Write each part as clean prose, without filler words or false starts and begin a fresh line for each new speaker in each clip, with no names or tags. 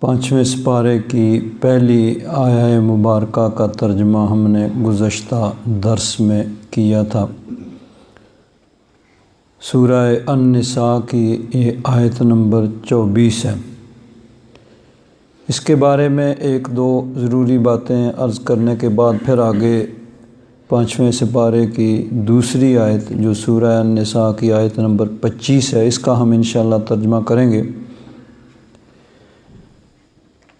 پانچویں سپارے کی پہلی آیہ مبارکہ کا ترجمہ ہم نے گزشتہ درس میں کیا تھا۔ سورہ النساء کی یہ آیت نمبر 24 ہے۔ اس کے بارے میں ایک دو ضروری باتیں عرض کرنے کے بعد پھر آگے پانچویں سپارے کی دوسری آیت جو سورہ النساء کی آیت نمبر 25 ہے، اس کا ہم انشاءاللہ ترجمہ کریں گے۔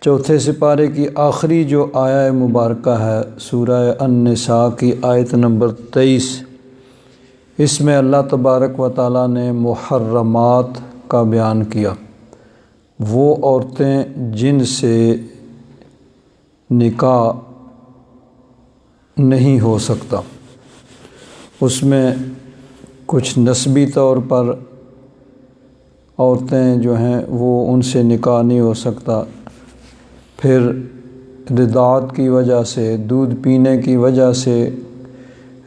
چوتھے سپارے کی آخری جو آیہ مبارکہ ہے سورہ النساء کی آیت نمبر 23، اس میں اللہ تبارک و تعالیٰ نے محرمات کا بیان کیا، وہ عورتیں جن سے نکاح نہیں ہو سکتا۔ اس میں کچھ نسبی طور پر عورتیں جو ہیں وہ ان سے نکاح نہیں ہو سکتا، پھر رضاعت کی وجہ سے، دودھ پینے کی وجہ سے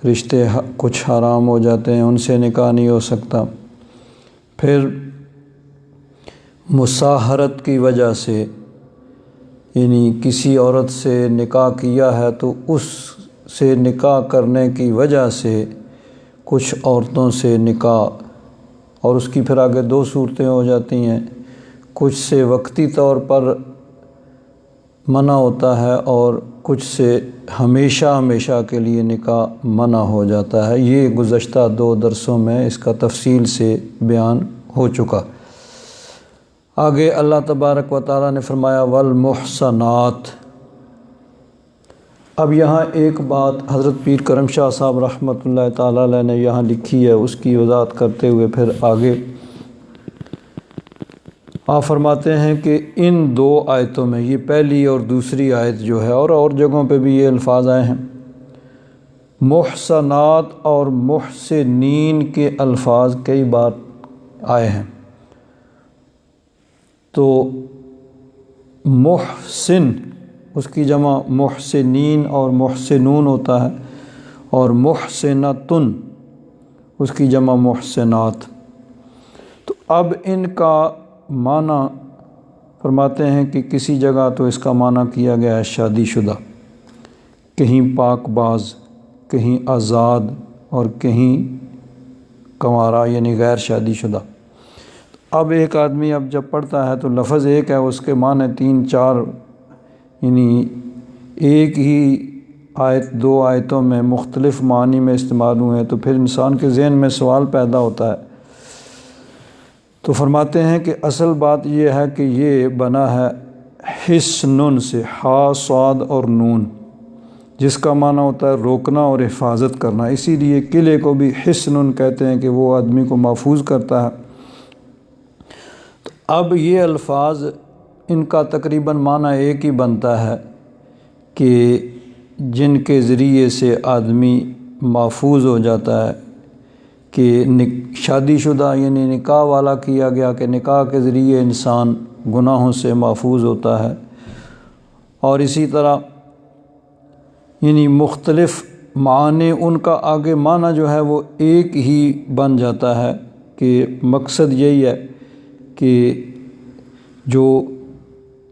رشتے کچھ حرام ہو جاتے ہیں، ان سے نکاح نہیں ہو سکتا، پھر مصاہرت کی وجہ سے، یعنی کسی عورت سے نکاح کیا ہے تو اس سے نکاح کرنے کی وجہ سے کچھ عورتوں سے نکاح، اور اس کی پھر آگے دو صورتیں ہو جاتی ہیں، کچھ سے وقتی طور پر منع ہوتا ہے اور کچھ سے ہمیشہ کے لیے نکاح منع ہو جاتا ہے۔ یہ گزشتہ دو درسوں میں اس کا تفصیل سے بیان ہو چکا۔ آگے اللہ تبارک و تعالیٰ نے فرمایا والمحصنات۔ اب یہاں ایک بات حضرت پیر کرم شاہ صاحب رحمۃ اللہ تعالیٰ علیہ نے یہاں لکھی ہے، اس کی وضاحت کرتے ہوئے پھر آگے آپ فرماتے ہیں کہ ان دو آیتوں میں، یہ پہلی اور دوسری آیت جو ہے اور جگہوں پہ بھی یہ الفاظ آئے ہیں، محصنات اور محسنین کے الفاظ کئی بار آئے ہیں۔ تو محسن اس کی جمع محسنین اور محسنون ہوتا ہے، اور محسنتن اس کی جمع محسنات۔ تو اب ان کا معنی فرماتے ہیں کہ کسی جگہ تو اس کا معنی کیا گیا ہے شادی شدہ، کہیں پاک باز، کہیں آزاد، اور کہیں کنوارا یعنی غیر شادی شدہ۔ اب ایک آدمی اب جب پڑھتا ہے تو لفظ ایک ہے، اس کے معنی تین چار، یعنی ایک ہی آیت دو آیتوں میں مختلف معنی میں استعمال ہوئے ہیں، تو پھر انسان کے ذہن میں سوال پیدا ہوتا ہے۔ تو فرماتے ہیں کہ اصل بات یہ ہے کہ یہ بنا ہے حصن سے، ہا صاد اور نون، جس کا معنی ہوتا ہے روکنا اور حفاظت کرنا، اسی لیے قلعے کو بھی حصن کہتے ہیں کہ وہ آدمی کو محفوظ کرتا ہے۔ تو اب یہ الفاظ ان کا تقریباً معنی ایک ہی بنتا ہے کہ جن کے ذریعے سے آدمی محفوظ ہو جاتا ہے، کہ شادی شدہ یعنی نکاح والا کیا گیا کہ نکاح کے ذریعے انسان گناہوں سے محفوظ ہوتا ہے، اور اسی طرح یعنی مختلف معنی ان کا آگے معنی جو ہے وہ ایک ہی بن جاتا ہے، کہ مقصد یہی ہے کہ جو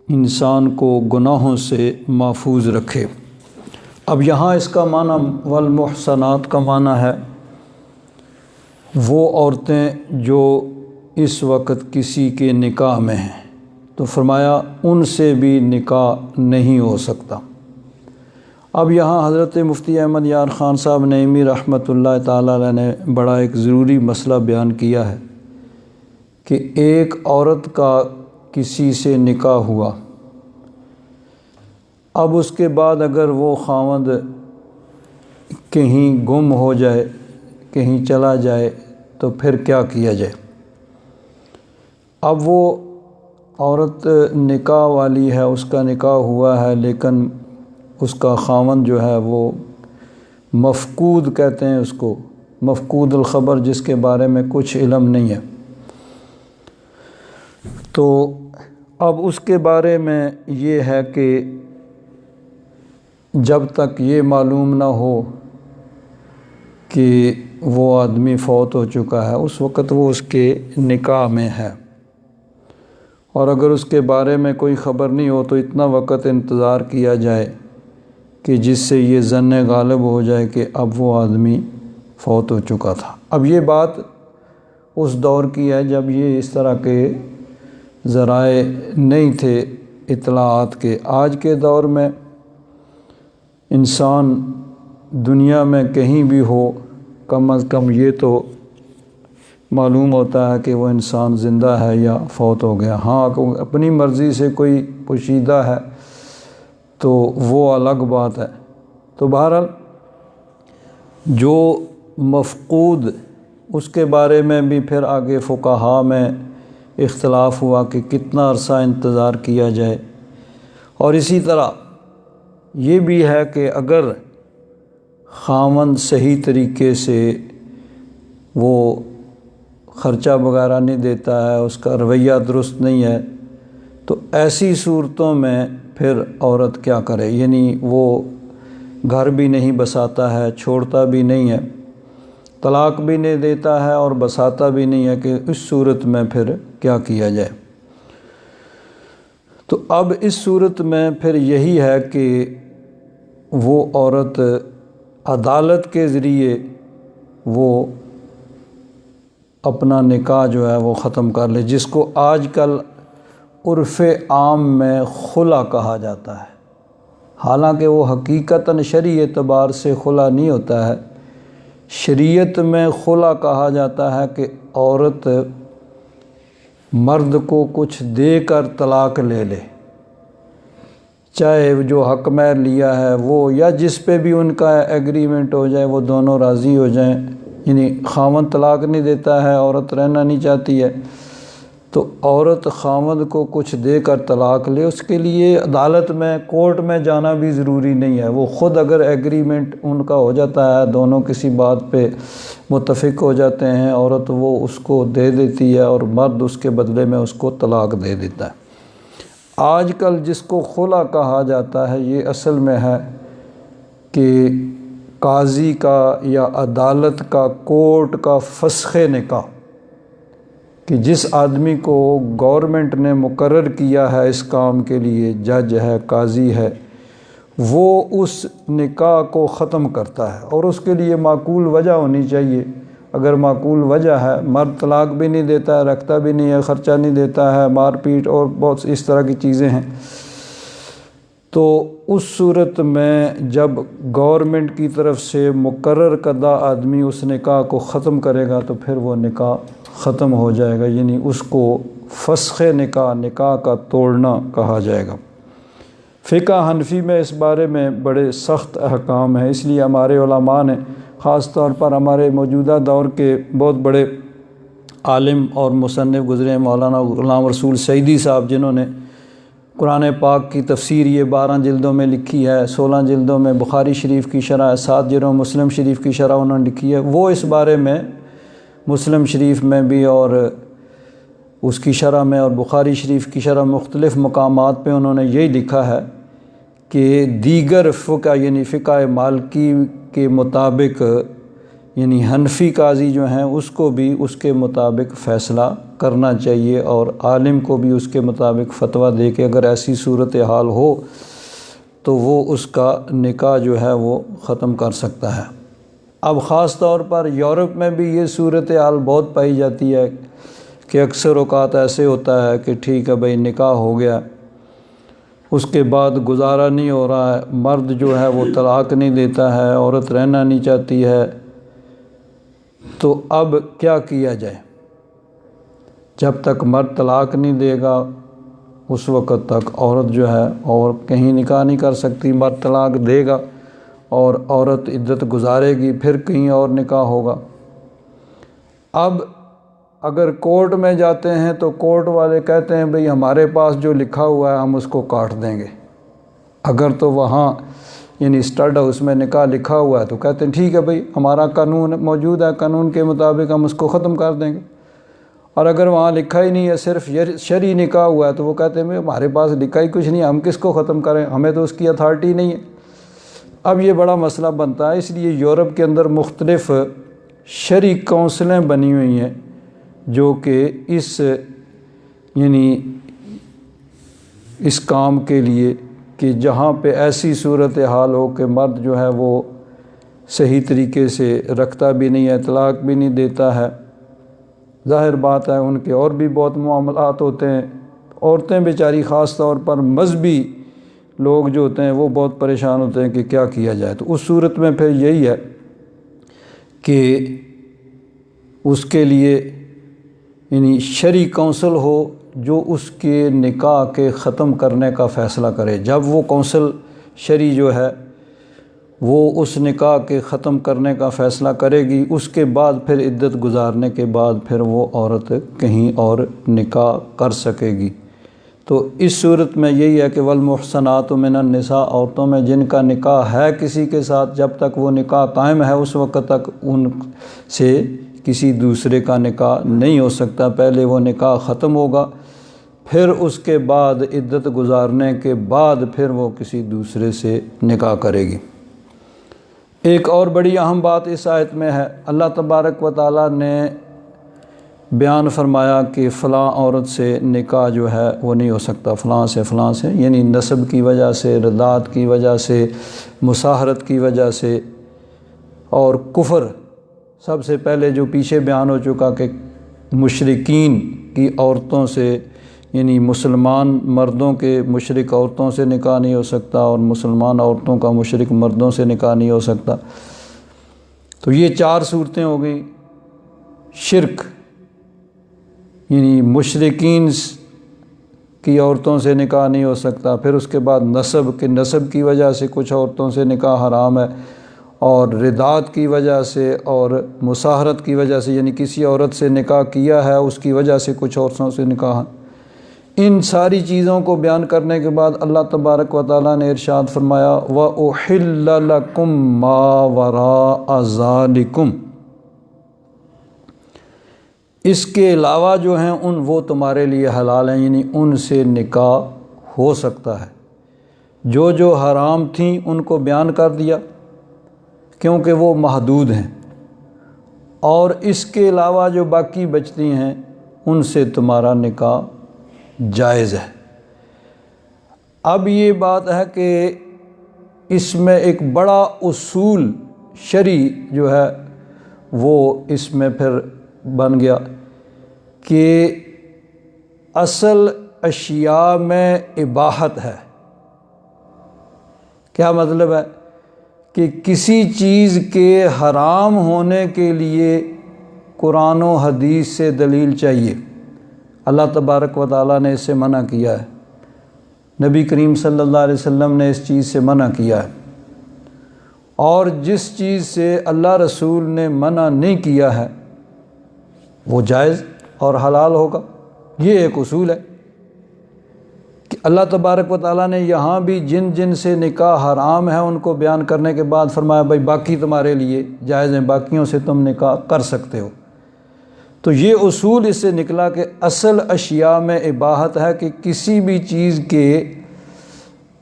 انسان کو گناہوں سے محفوظ رکھے۔ اب یہاں اس کا معنی والمحصنات کا معنی ہے وہ عورتیں جو اس وقت کسی کے نکاح میں ہیں، تو فرمایا ان سے بھی نکاح نہیں ہو سکتا۔ اب یہاں حضرت مفتی احمد یار خان صاحب نعیمی رحمۃ اللہ تعالیٰ علیہ نے بڑا ایک ضروری مسئلہ بیان کیا ہے کہ ایک عورت کا کسی سے نکاح ہوا، اب اس کے بعد اگر وہ خاوند کہیں گم ہو جائے، کہیں چلا جائے، تو پھر کیا کیا جائے؟ اب وہ عورت نکاح والی ہے، اس کا نکاح ہوا ہے، لیکن اس کا خاوند جو ہے وہ مفقود کہتے ہیں اس کو، مفقود الخبر، جس کے بارے میں کچھ علم نہیں ہے۔ تو اب اس کے بارے میں یہ ہے کہ جب تک یہ معلوم نہ ہو کہ وہ آدمی فوت ہو چکا ہے، اس وقت وہ اس کے نکاح میں ہے۔ اور اگر اس کے بارے میں کوئی خبر نہیں ہو تو اتنا وقت انتظار کیا جائے کہ جس سے یہ ظن غالب ہو جائے کہ اب وہ آدمی فوت ہو چکا تھا۔ اب یہ بات اس دور کی ہے جب یہ اس طرح کے ذرائع نہیں تھے اطلاعات کے۔ آج کے دور میں انسان دنیا میں کہیں بھی ہو، کم از کم یہ تو معلوم ہوتا ہے کہ وہ انسان زندہ ہے یا فوت ہو گیا۔ ہاں اپنی مرضی سے کوئی پوشیدہ ہے تو وہ الگ بات ہے۔ تو بہرحال جو مفقود اس کے بارے میں بھی پھر آگے فقہاء میں اختلاف ہوا کہ کتنا عرصہ انتظار کیا جائے، اور اسی طرح یہ بھی ہے کہ اگر خاوند صحیح طریقے سے وہ خرچہ وغیرہ نہیں دیتا ہے، اس کا رویہ درست نہیں ہے، تو ایسی صورتوں میں پھر عورت کیا کرے؟ یعنی وہ گھر بھی نہیں بساتا ہے، چھوڑتا بھی نہیں ہے، طلاق بھی نہیں دیتا ہے اور بساتا بھی نہیں ہے، کہ اس صورت میں پھر کیا کیا جائے؟ تو اب اس صورت میں پھر یہی ہے کہ وہ عورت عدالت کے ذریعے وہ اپنا نکاح جو ہے وہ ختم کر لے، جس کو آج کل عرف عام میں خلا کہا جاتا ہے۔ حالانکہ وہ حقیقتاً شرعی اعتبار سے خلا نہیں ہوتا ہے، شریعت میں خلا کہا جاتا ہے کہ عورت مرد کو کچھ دے کر طلاق لے لے، چاہے جو حق مہر لیا ہے وہ یا جس پہ بھی ان کا ایگریمنٹ ہو جائے، وہ دونوں راضی ہو جائیں۔ یعنی خاوند طلاق نہیں دیتا ہے، عورت رہنا نہیں چاہتی ہے، تو عورت خاوند کو کچھ دے کر طلاق لے۔ اس کے لیے عدالت میں، کورٹ میں جانا بھی ضروری نہیں ہے، وہ خود اگر ایگریمنٹ ان کا ہو جاتا ہے، دونوں کسی بات پہ متفق ہو جاتے ہیں، عورت وہ اس کو دے دیتی ہے اور مرد اس کے بدلے میں اس کو طلاق دے دیتا ہے۔ آج کل جس کو خلا کہا جاتا ہے، یہ اصل میں ہے کہ قاضی کا یا عدالت کا، کورٹ کا فسخ نکاح، کہ جس آدمی کو گورنمنٹ نے مقرر کیا ہے اس کام کے لیے، جج ہے، قاضی ہے، وہ اس نکاح کو ختم کرتا ہے، اور اس کے لیے معقول وجہ ہونی چاہیے۔ اگر معقول وجہ ہے، مرد طلاق بھی نہیں دیتا ہے، رکھتا بھی نہیں ہے، خرچہ نہیں دیتا ہے، مار پیٹ اور بہت اس طرح کی چیزیں ہیں، تو اس صورت میں جب گورنمنٹ کی طرف سے مقرر کردہ آدمی اس نکاح کو ختم کرے گا تو پھر وہ نکاح ختم ہو جائے گا، یعنی اس کو فسخ نکاح، نکاح کا توڑنا کہا جائے گا۔ فقہ حنفی میں اس بارے میں بڑے سخت احکام ہیں، اس لیے ہمارے علماء نے، خاص طور پر ہمارے موجودہ دور کے بہت بڑے عالم اور مصنف گزرے ہیں، مولانا غلام رسول سعیدی صاحب، جنہوں نے قرآن پاک کی تفسیر یہ 12 جلدوں میں لکھی ہے، 16 جلدوں میں بخاری شریف کی شرح، 7 جلدوں مسلم شریف کی شرح انہوں نے لکھی ہے، وہ اس بارے میں مسلم شریف میں بھی اور اس کی شرح میں اور بخاری شریف کی شرح مختلف مقامات پہ انہوں نے یہی لکھا ہے کہ دیگر فقہ یعنی فقہ مالکی کے مطابق، یعنی حنفی قاضی جو ہیں اس کو بھی اس کے مطابق فیصلہ کرنا چاہیے، اور عالم کو بھی اس کے مطابق فتویٰ دے کے اگر ایسی صورتحال ہو تو وہ اس کا نکاح جو ہے وہ ختم کر سکتا ہے۔ اب خاص طور پر یورپ میں بھی یہ صورتحال بہت پائی جاتی ہے کہ اکثر اوقات ایسے ہوتا ہے کہ ٹھیک ہے بھائی نکاح ہو گیا، اس کے بعد گزارا نہیں ہو رہا ہے، مرد جو ہے وہ طلاق نہیں دیتا ہے، عورت رہنا نہیں چاہتی ہے، تو اب کیا کیا جائے؟ جب تک مرد طلاق نہیں دے گا اس وقت تک عورت جو ہے اور کہیں نکاح نہیں کر سکتی، مرد طلاق دے گا اور عورت عدت گزارے گی، پھر کہیں اور نکاح ہوگا۔ اب اگر کورٹ میں جاتے ہیں تو کورٹ والے کہتے ہیں بھئی ہمارے پاس جو لکھا ہوا ہے ہم اس کو کاٹ دیں گے۔ اگر تو وہاں یعنی اسٹڈ ہاؤس میں نکاح لکھا ہوا ہے تو کہتے ہیں ٹھیک ہے بھئی ہمارا قانون موجود ہے، قانون کے مطابق ہم اس کو ختم کر دیں گے۔ اور اگر وہاں لکھا ہی نہیں ہے، صرف شرعی نکاح ہوا ہے، تو وہ کہتے ہیں ہمارے پاس لکھا ہی کچھ نہیں، ہم کس کو ختم کریں، ہمیں تو اس کی اتھارٹی نہیں ہے۔ اب یہ بڑا مسئلہ بنتا ہے، اس لیے یورپ کے اندر مختلف شرعی کونسلیں بنی ہوئی ہیں جو کہ اس یعنی اس کام کے لیے کہ جہاں پہ ایسی صورت حال ہو کہ مرد جو ہے وہ صحیح طریقے سے رکھتا بھی نہیں ہے، طلاق بھی نہیں دیتا ہے۔ ظاہر بات ہے ان کے اور بھی بہت معاملات ہوتے ہیں، عورتیں بیچاری خاص طور پر مذہبی لوگ جو ہوتے ہیں وہ بہت پریشان ہوتے ہیں کہ کیا کیا جائے۔ تو اس صورت میں پھر یہی ہے کہ اس کے لیے یعنی شرعی کونسل ہو جو اس کے نکاح کے ختم کرنے کا فیصلہ کرے۔ جب وہ کونسل شرعی جو ہے وہ اس نکاح کے ختم کرنے کا فیصلہ کرے گی، اس کے بعد پھر عدت گزارنے کے بعد پھر وہ عورت کہیں اور نکاح کر سکے گی۔ تو اس صورت میں یہی ہے کہ والمحصنات من النساء، عورتوں میں جن کا نکاح ہے کسی کے ساتھ، جب تک وہ نکاح قائم ہے اس وقت تک ان سے کسی دوسرے کا نکاح نہیں ہو سکتا، پہلے وہ نکاح ختم ہوگا، پھر اس کے بعد عدت گزارنے کے بعد پھر وہ کسی دوسرے سے نکاح کرے گی۔ ایک اور بڑی اہم بات اس آیت میں ہے، اللہ تبارک و تعالیٰ نے بیان فرمایا کہ فلاں عورت سے نکاح جو ہے وہ نہیں ہو سکتا، فلاں سے، یعنی نسب کی وجہ سے، ردات کی وجہ سے، مصاہرت کی وجہ سے، اور کفر سب سے پہلے جو پیچھے بیان ہو چکا کہ مشرکین کی عورتوں سے، یعنی مسلمان مردوں کے مشرک عورتوں سے نکاح نہیں ہو سکتا اور مسلمان عورتوں کا مشرک مردوں سے نکاح نہیں ہو سکتا۔ تو یہ 4 صورتیں ہو گئی۔ شرک یعنی مشرکین کی عورتوں سے نکاح نہیں ہو سکتا، پھر اس کے بعد نسب کی وجہ سے کچھ عورتوں سے نکاح حرام ہے، اور ردات کی وجہ سے اور مصاہرت کی وجہ سے، یعنی کسی عورت سے نکاح کیا ہے اس کی وجہ سے کچھ عورتوں سے نکاح۔ ان ساری چیزوں کو بیان کرنے کے بعد اللہ تبارک و تعالیٰ نے ارشاد فرمایا وَأُحِلَّ لَكُم مَّا وَرَاءَ ذَلِكُمْ، اس کے علاوہ جو ہیں وہ تمہارے لیے حلال ہیں، یعنی ان سے نکاح ہو سکتا ہے۔ جو حرام تھیں ان کو بیان کر دیا کیونکہ وہ محدود ہیں، اور اس کے علاوہ جو باقی بچتی ہیں ان سے تمہارا نکاح جائز ہے۔ اب یہ بات ہے کہ اس میں ایک بڑا اصول شرعی جو ہے وہ اس میں پھر بن گیا کہ اصل اشیاء میں اباحت ہے۔ کیا مطلب ہے کہ کسی چیز کے حرام ہونے کے لیے قرآن و حدیث سے دلیل چاہیے۔ اللہ تبارک و تعالیٰ نے اس سے منع کیا ہے، نبی کریم صلی اللہ علیہ وسلم نے اس چیز سے منع کیا ہے، اور جس چیز سے اللہ رسول نے منع نہیں کیا ہے وہ جائز اور حلال ہوگا۔ یہ ایک اصول ہے کہ اللہ تبارک و تعالیٰ نے یہاں بھی جن سے نکاح حرام ہے ان کو بیان کرنے کے بعد فرمایا بھائی باقی تمہارے لیے جائز ہیں، باقیوں سے تم نکاح کر سکتے ہو۔ تو یہ اصول اس سے نکلا کہ اصل اشیاء میں اباحت ہے کہ کسی بھی چیز کے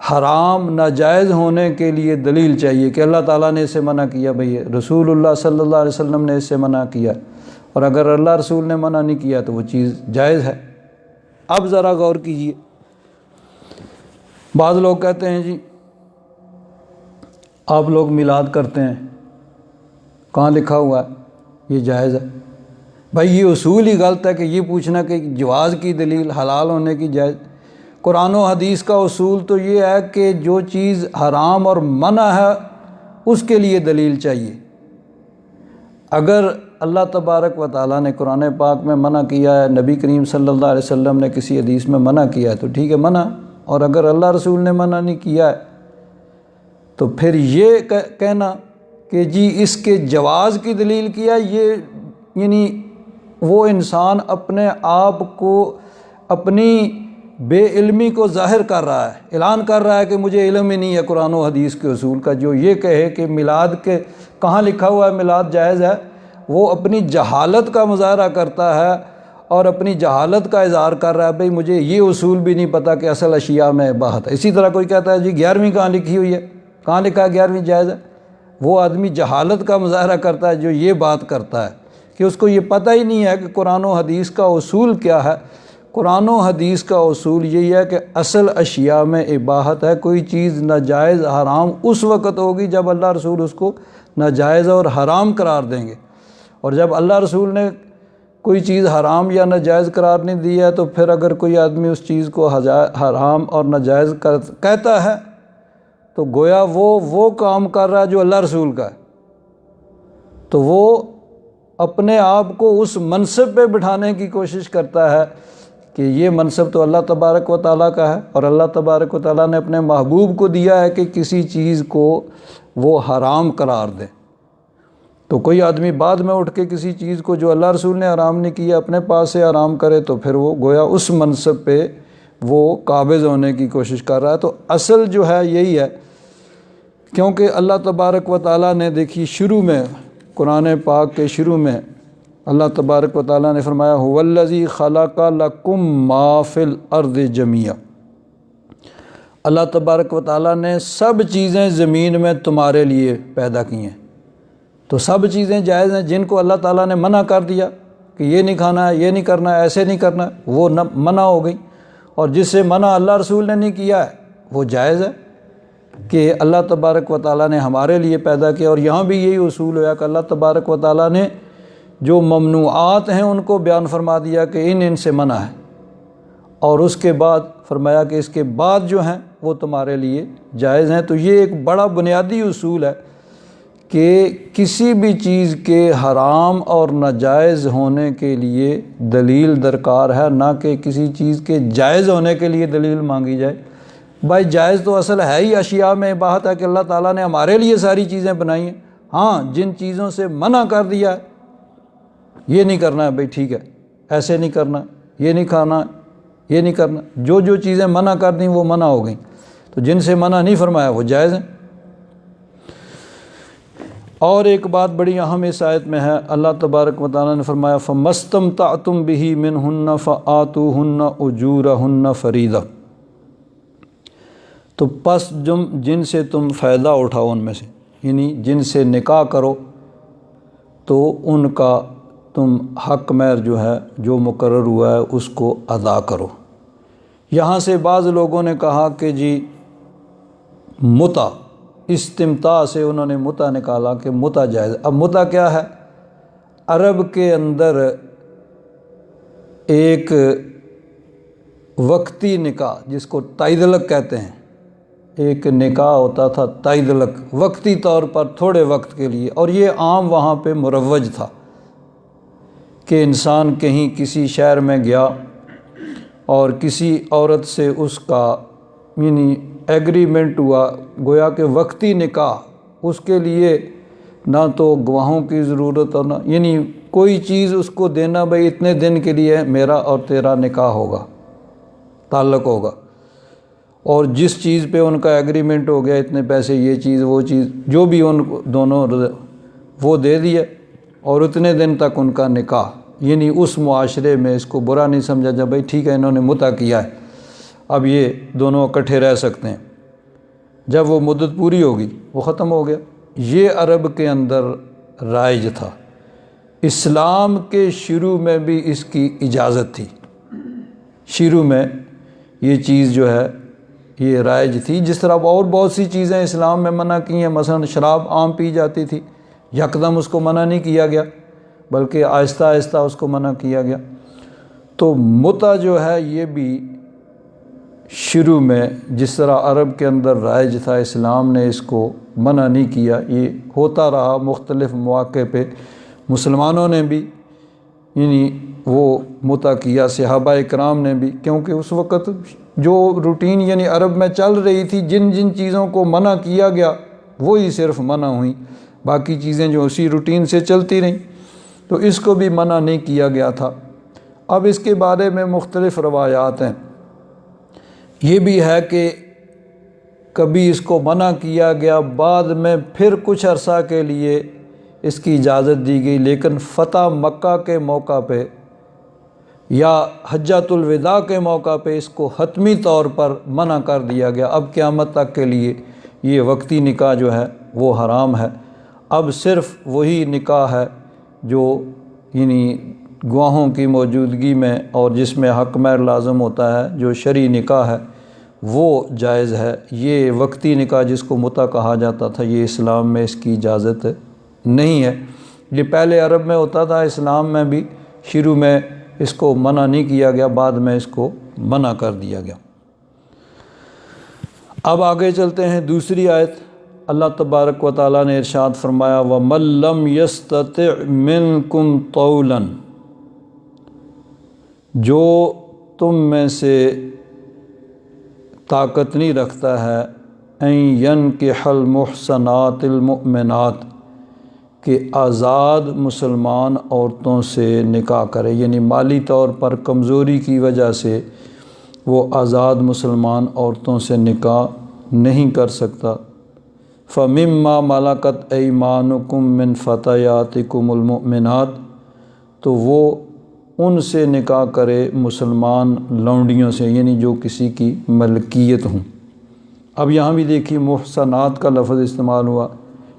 حرام ناجائز ہونے کے لیے دلیل چاہیے کہ اللہ تعالیٰ نے اسے منع کیا، بھئی رسول اللہ صلی اللہ علیہ وسلم نے اس سے منع کیا، اور اگر اللہ رسول نے منع نہیں کیا تو وہ چیز جائز ہے۔ اب ذرا غور کیجیے، بعض لوگ کہتے ہیں جی آپ لوگ میلاد کرتے ہیں، کہاں لکھا ہوا ہے یہ جائز ہے؟ بھائی یہ اصول ہی غلط ہے کہ یہ پوچھنا کہ جواز کی دلیل، حلال ہونے کی جائز۔ قرآن و حدیث کا اصول تو یہ ہے کہ جو چیز حرام اور منع ہے اس کے لیے دلیل چاہیے۔ اگر اللہ تبارک و تعالیٰ نے قرآن پاک میں منع کیا ہے، نبی کریم صلی اللہ علیہ وسلم نے کسی حدیث میں منع کیا ہے تو ٹھیک ہے منع، اور اگر اللہ رسول نے منع نہیں کیا ہے تو پھر یہ کہنا کہ جی اس کے جواز کی دلیل کیا، یہ یعنی وہ انسان اپنے آپ کو اپنی بے علمی کو ظاہر کر رہا ہے، اعلان کر رہا ہے کہ مجھے علم ہی نہیں ہے قرآن و حدیث کے اصول کا۔ جو یہ کہے کہ میلاد کے کہاں لکھا ہوا ہے میلاد جائز ہے، وہ اپنی جہالت کا مظاہرہ کرتا ہے اور اپنی جہالت کا اظہار کر رہا ہے، بھئی مجھے یہ اصول بھی نہیں پتہ کہ اصل اشیاء میں اباحت ہے۔ اسی طرح کوئی کہتا ہے جی 11ویں کہاں لکھی ہوئی ہے، کہاں لکھا ہے 11ویں جائز ہے؟ وہ آدمی جہالت کا مظاہرہ کرتا ہے جو یہ بات کرتا ہے کہ اس کو یہ پتہ ہی نہیں ہے کہ قرآن و حدیث کا اصول کیا ہے۔ قرآن و حدیث کا اصول یہی ہے کہ اصل اشیاء میں اباحت ہے، کوئی چیز ناجائز حرام اس وقت ہوگی جب اللہ رسول اس کو ناجائز اور حرام قرار دیں گے، اور جب اللہ رسول نے کوئی چیز حرام یا ناجائز قرار نہیں دیا ہے تو پھر اگر کوئی آدمی اس چیز کو حرام اور ناجائز کہتا ہے تو گویا وہ کام کر رہا ہے جو اللہ رسول کا ہے، تو وہ اپنے آپ کو اس منصب پہ بٹھانے کی کوشش کرتا ہے کہ یہ منصب تو اللہ تبارک و تعالیٰ کا ہے، اور اللہ تبارک و تعالیٰ نے اپنے محبوب کو دیا ہے کہ کسی چیز کو وہ حرام قرار دے۔ تو کوئی آدمی بعد میں اٹھ کے کسی چیز کو جو اللہ رسول نے حرام نہیں کیا اپنے پاس سے حرام کرے تو پھر وہ گویا اس منصب پہ وہ قابض ہونے کی کوشش کر رہا ہے۔ تو اصل جو ہے یہی ہے، کیونکہ اللہ تبارک و تعالیٰ نے دیکھی شروع میں قرآن پاک کے شروع میں اللہ تبارک و تعالیٰ نے فرمایا هو الذی خلق لکم ما فی الارض جمیعا، اللہ تبارک و تعالیٰ نے سب چیزیں زمین میں تمہارے لیے پیدا کی ہیں۔ تو سب چیزیں جائز ہیں، جن کو اللہ تعالیٰ نے منع کر دیا کہ یہ نہیں کھانا ہے، یہ نہیں کرنا ہے، ایسے نہیں کرنا ہے، وہ منع ہو گئی، اور جس سے منع اللہ رسول نے نہیں کیا ہے وہ جائز ہے کہ اللہ تبارک و تعالیٰ نے ہمارے لیے پیدا کیا۔ اور یہاں بھی یہی اصول ہوا کہ اللہ تبارک و تعالیٰ نے جو ممنوعات ہیں ان کو بیان فرما دیا کہ ان سے منع ہے، اور اس کے بعد فرمایا کہ اس کے بعد جو ہیں وہ تمہارے لیے جائز ہیں۔ تو یہ ایک بڑا بنیادی اصول ہے کہ کسی بھی چیز کے حرام اور ناجائز ہونے کے لیے دلیل درکار ہے، نہ کہ کسی چیز کے جائز ہونے کے لیے دلیل مانگی جائے۔ بھائی جائز تو اصل ہے ہی اشیاء میں اباحت ہے کہ اللہ تعالیٰ نے ہمارے لیے ساری چیزیں بنائی ہیں، ہاں جن چیزوں سے منع کر دیا ہے یہ نہیں کرنا ہے، بھائی ٹھیک ہے ایسے نہیں کرنا، یہ نہیں کھانا، یہ نہیں کرنا، جو چیزیں منع کر دیں وہ منع ہو گئیں، تو جن سے منع نہیں فرمایا وہ جائز ہیں۔ اور ایک بات بڑی اہم اس آیت میں ہے، اللہ تبارک و تعالیٰ نے فرمایا فَمَسْتَمْتَعْتُمْ بِهِ مِنْهُنَّ فَآتُوهُنَّ أُجُورَهُنَّ فَرِيضَةً، تو پس جن سے تم فائدہ اٹھاؤ ان میں سے، یعنی جن سے نکاح کرو تو ان کا تم حق مہر جو ہے جو مقرر ہوا ہے اس کو ادا کرو۔ یہاں سے بعض لوگوں نے کہا کہ جی متع، استمتاع سے انہوں نے متع نکالا کہ متع جائز۔ اب متع کیا ہے؟ عرب کے اندر ایک وقتی نکاح جس کو تائدلق کہتے ہیں، ایک نکاح ہوتا تھا تائدلق، وقتی طور پر تھوڑے وقت کے لیے، اور یہ عام وہاں پہ مروج تھا کہ انسان کہیں کسی شہر میں گیا اور کسی عورت سے اس کا یعنی ایگریمنٹ ہوا، گویا کہ وقتی نکاح، اس کے لیے نہ تو گواہوں کی ضرورت اور نہ یعنی کوئی چیز اس کو دینا، بھئی اتنے دن کے لیے میرا اور تیرا نکاح ہوگا، تعلق ہوگا، اور جس چیز پہ ان کا ایگریمنٹ ہو گیا اتنے پیسے، یہ چیز وہ چیز جو بھی ان دونوں وہ دے دیے، اور اتنے دن تک ان کا نکاح، یعنی اس معاشرے میں اس کو برا نہیں سمجھا جا، بھئی ٹھیک ہے انہوں نے متع کیا ہے اب یہ دونوں اکٹھے رہ سکتے ہیں۔ جب وہ مدت پوری ہوگی وہ ختم ہو گیا۔ یہ عرب کے اندر رائج تھا، اسلام کے شروع میں بھی اس کی اجازت تھی، شروع میں یہ چیز جو ہے یہ رائج تھی، جس طرح اور بہت سی چیزیں اسلام میں منع کی ہیں، مثلا شراب عام پی جاتی تھی، یکدم اس کو منع نہیں کیا گیا بلکہ آہستہ آہستہ اس کو منع کیا گیا۔ تو متع جو ہے یہ بھی شروع میں جس طرح عرب کے اندر رائج تھا، اسلام نے اس کو منع نہیں کیا، یہ ہوتا رہا مختلف مواقع پہ، مسلمانوں نے بھی یعنی وہ متع کیا، صحابہ اکرام نے بھی، کیونکہ اس وقت جو روٹین یعنی عرب میں چل رہی تھی، جن چیزوں کو منع کیا گیا وہی صرف منع ہوئیں، باقی چیزیں جو اسی روٹین سے چلتی رہیں، تو اس کو بھی منع نہیں کیا گیا تھا۔ اب اس کے بارے میں مختلف روایات ہیں، یہ بھی ہے کہ کبھی اس کو منع کیا گیا، بعد میں پھر کچھ عرصہ کے لیے اس کی اجازت دی گئی، لیکن فتح مکہ کے موقع پہ یا حجۃ الوداع کے موقع پہ اس کو حتمی طور پر منع کر دیا گیا۔ اب قیامت تک کے لیے یہ وقتی نکاح جو ہے وہ حرام ہے، اب صرف وہی نکاح ہے جو یعنی گواہوں کی موجودگی میں اور جس میں حق مہر لازم ہوتا ہے جو شرعی نکاح ہے وہ جائز ہے۔ یہ وقتی نکاح جس کو متع کہا جاتا تھا یہ اسلام میں اس کی اجازت نہیں ہے۔ یہ پہلے عرب میں ہوتا تھا، اسلام میں بھی شروع میں اس کو منع نہیں کیا گیا، بعد میں اس کو منع کر دیا گیا۔ اب آگے چلتے ہیں دوسری آیت۔ اللہ تبارک و تعالیٰ نے ارشاد فرمایا وَمَن لَّمْ يَسْتَطِعْ مِنْكُمْ طَوْلًا، جو تم میں سے طاقت نہیں رکھتا ہے اَن يَنْكِحَ الْمُحْصَنَاتِ الْمُؤْمِنَاتِ، کہ آزاد مسلمان عورتوں سے نکاح کرے، یعنی مالی طور پر کمزوری کی وجہ سے وہ آزاد مسلمان عورتوں سے نکاح نہیں کر سکتا۔ فَمِمَّا مَلَكَتْ أَيْمَانُكُمْ مِنْ فَتَيَاتِكُمُ الْمُؤْمِنَاتِ، تو وہ ان سے نکاح کرے مسلمان لونڈیوں سے، یعنی جو کسی کی ملکیت ہوں۔ اب یہاں بھی دیکھیے محسنات کا لفظ استعمال ہوا،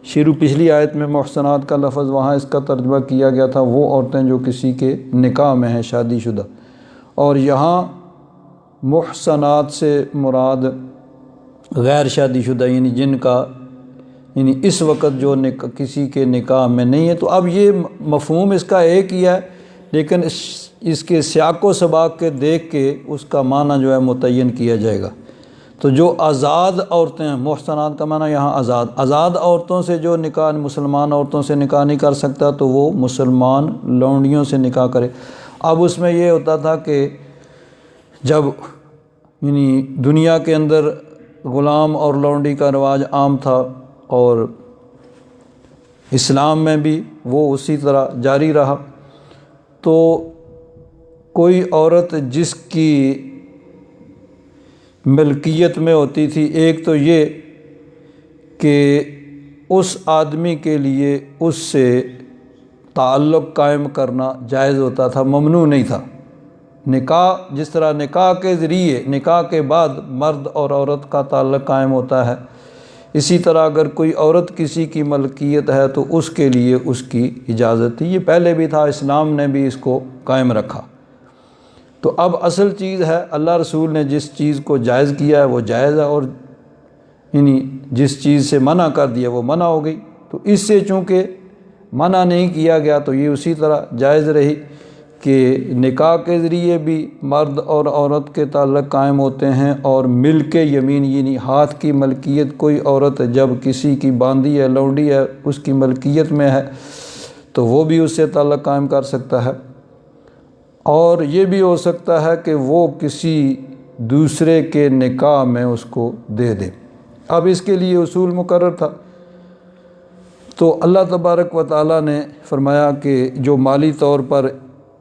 شروع پچھلی آیت میں محسنات کا لفظ وہاں اس کا ترجمہ کیا گیا تھا وہ عورتیں جو کسی کے نکاح میں ہیں شادی شدہ، اور یہاں محسنات سے مراد غیر شادی شدہ یعنی جن کا یعنی اس وقت جو کسی کے نکاح میں نہیں ہے۔ تو اب یہ مفہوم اس کا ایک ہی ہے، لیکن اس کے سیاق و سباق کے دیکھ کے اس کا معنی جو ہے متعین کیا جائے گا۔ تو جو آزاد عورتیں ہیں، محسنات کا معنی یہاں آزاد عورتوں سے جو نکاح مسلمان عورتوں سے نکاح نہیں کر سکتا تو وہ مسلمان لونڈیوں سے نکاح کرے۔ اب اس میں یہ ہوتا تھا کہ جب یعنی دنیا کے اندر غلام اور لونڈی کا رواج عام تھا اور اسلام میں بھی وہ اسی طرح جاری رہا، تو کوئی عورت جس کی ملکیت میں ہوتی تھی، ایک تو یہ کہ اس آدمی کے لیے اس سے تعلق قائم کرنا جائز ہوتا تھا، ممنوع نہیں تھا۔ نکاح جس طرح نکاح کے ذریعے نکاح کے بعد مرد اور عورت کا تعلق قائم ہوتا ہے، اسی طرح اگر کوئی عورت کسی کی ملکیت ہے تو اس کے لیے اس کی اجازت تھی۔ یہ پہلے بھی تھا، اسلام نے بھی اس کو قائم رکھا۔ تو اب اصل چیز ہے اللہ رسول نے جس چیز کو جائز کیا ہے وہ جائز ہے، اور یعنی جس چیز سے منع کر دیا وہ منع ہو گئی۔ تو اس سے چونکہ منع نہیں کیا گیا تو یہ اسی طرح جائز رہی کہ نکاح کے ذریعے بھی مرد اور عورت کے تعلق قائم ہوتے ہیں، اور ملک یمین یعنی ہاتھ کی ملکیت کوئی عورت جب کسی کی باندھی ہے لونڈی ہے اس کی ملکیت میں ہے تو وہ بھی اس سے تعلق قائم کر سکتا ہے، اور یہ بھی ہو سکتا ہے کہ وہ کسی دوسرے کے نکاح میں اس کو دے دے۔ اب اس کے لیے اصول مقرر تھا، تو اللہ تبارک و تعالیٰ نے فرمایا کہ جو مالی طور پر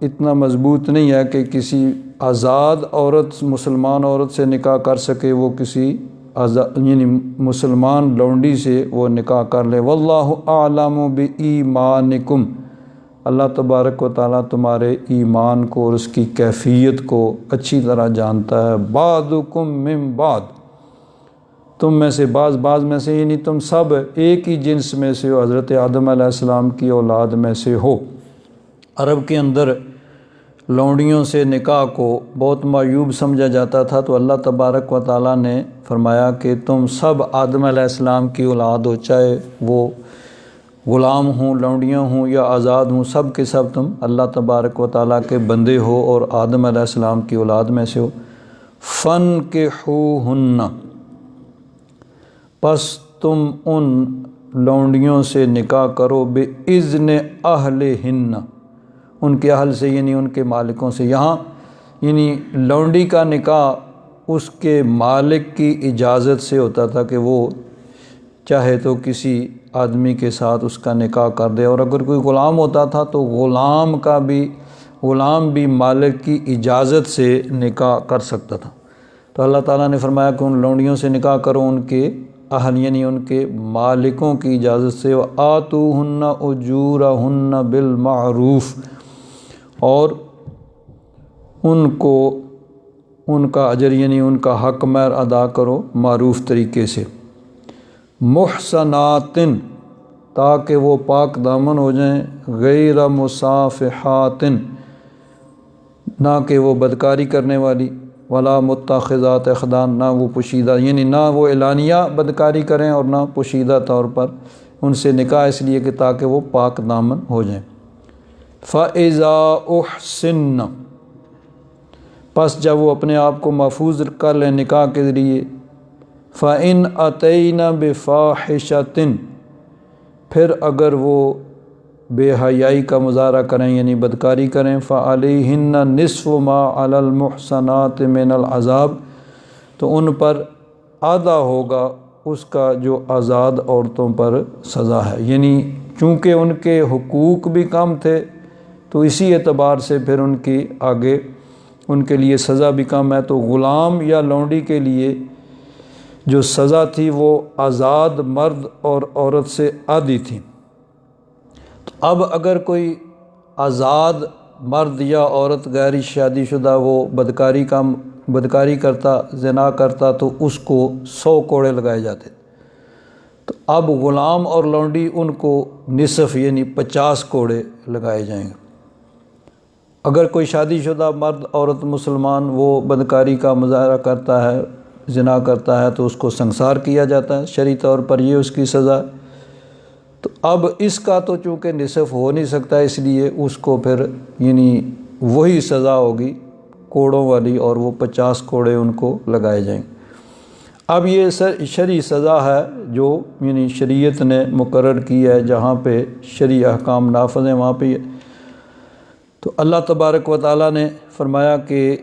اتنا مضبوط نہیں ہے کہ کسی آزاد عورت مسلمان عورت سے نکاح کر سکے، وہ کسی یعنی مسلمان لونڈی سے وہ نکاح کر لے۔ واللہ اعلم بایمانکم، اللہ تبارک و تعالیٰ تمہارے ایمان کو اور اس کی کیفیت کو اچھی طرح جانتا ہے۔ بعضکم من بعض، تم میں سے بعض میں سے یعنی تم سب ایک ہی جنس میں سے ہو، حضرت آدم علیہ السلام کی اولاد میں سے ہو۔ عرب کے اندر لونڈیوں سے نکاح کو بہت معیوب سمجھا جاتا تھا، تو اللہ تبارک و تعالیٰ نے فرمایا کہ تم سب آدم علیہ السلام کی اولاد ہو، چاہے وہ غلام ہوں لونڈیاں ہوں یا آزاد ہوں، سب کے سب تم اللہ تبارک و تعالیٰ کے بندے ہو اور آدم علیہ السلام کی اولاد میں سے ہو۔ فَانْكِحُوهُنَّ، پس تم ان لونڈیوں سے نکاح کرو، بِإِذْنِ أَهْلِهِنَّ، ان کے اہل سے یعنی ان کے مالکوں سے۔ یہاں یعنی لونڈی کا نکاح اس کے مالک کی اجازت سے ہوتا تھا کہ وہ چاہے تو کسی آدمی کے ساتھ اس کا نکاح کر دے، اور اگر کوئی غلام ہوتا تھا تو غلام بھی مالک کی اجازت سے نکاح کر سکتا تھا۔ تو اللہ تعالیٰ نے فرمایا کہ ان لونڈیوں سے نکاح کرو ان کے اہل یعنی ان کے مالکوں کی اجازت سے۔ وَآتُوهُنَّ أُجُورَهُنَّ بِالْمَعْرُوفِ، اور ان کو ان کا اجر یعنی ان کا حق مہر ادا کرو معروف طریقے سے۔ محسنات، تاکہ وہ پاک دامن ہو جائیں، غیر مصافحات، نہ کہ وہ بدکاری کرنے والی، ولا متخذات اخدان، نہ وہ پوشیدہ، یعنی نہ وہ اعلانیہ بدکاری کریں اور نہ پوشیدہ طور پر ان سے نکاح، اس لیے کہ تاکہ وہ پاک دامن ہو جائیں۔ فَإِذَا أُحْسِنَّ، پس جب وہ اپنے آپ کو محفوظ کر لیں نکاح کے ذریعے، فَإِنْ أَتَيْنَ بِفَاحِشَةٍ، پھر اگر وہ بے حیائی کا مظاہرہ کریں یعنی بدکاری کریں، فَعَلَيْهِنَّ نِصْفُ مَا عَلَى الْمُحْصَنَاتِ مِنَ الْعَذَابِ، تو ان پر آدھا ہوگا اس کا جو آزاد عورتوں پر سزا ہے، یعنی چونکہ ان کے حقوق بھی کم تھے تو اسی اعتبار سے پھر ان کی آگے ان کے لیے سزا بھی کم ہے۔ تو غلام یا لونڈی کے لیے جو سزا تھی وہ آزاد مرد اور عورت سے آدھی تھی۔ تو اب اگر کوئی آزاد مرد یا عورت غیر شادی شدہ وہ بدکاری کرتا، زنا کرتا، تو اس کو 100 کوڑے لگائے جاتے۔ تو اب غلام اور لونڈی ان کو نصف یعنی 50 کوڑے لگائے جائیں گے۔ اگر کوئی شادی شدہ مرد عورت مسلمان وہ بدکاری کا مظاہرہ کرتا ہے، زنا کرتا ہے، تو اس کو سنسار کیا جاتا ہے شرعی طور پر، یہ اس کی سزا۔ تو اب اس کا تو چونکہ نصف ہو نہیں سکتا، اس لیے اس کو پھر یعنی وہی سزا ہوگی کوڑوں والی، اور وہ 50 کوڑے ان کو لگائے جائیں گے۔ اب یہ شرعی سزا ہے جو یعنی شریعت نے مقرر کی ہے، جہاں پہ شرعی احکام نافذ ہیں وہاں پہ۔ تو اللہ تبارک و تعالیٰ نے فرمایا کہ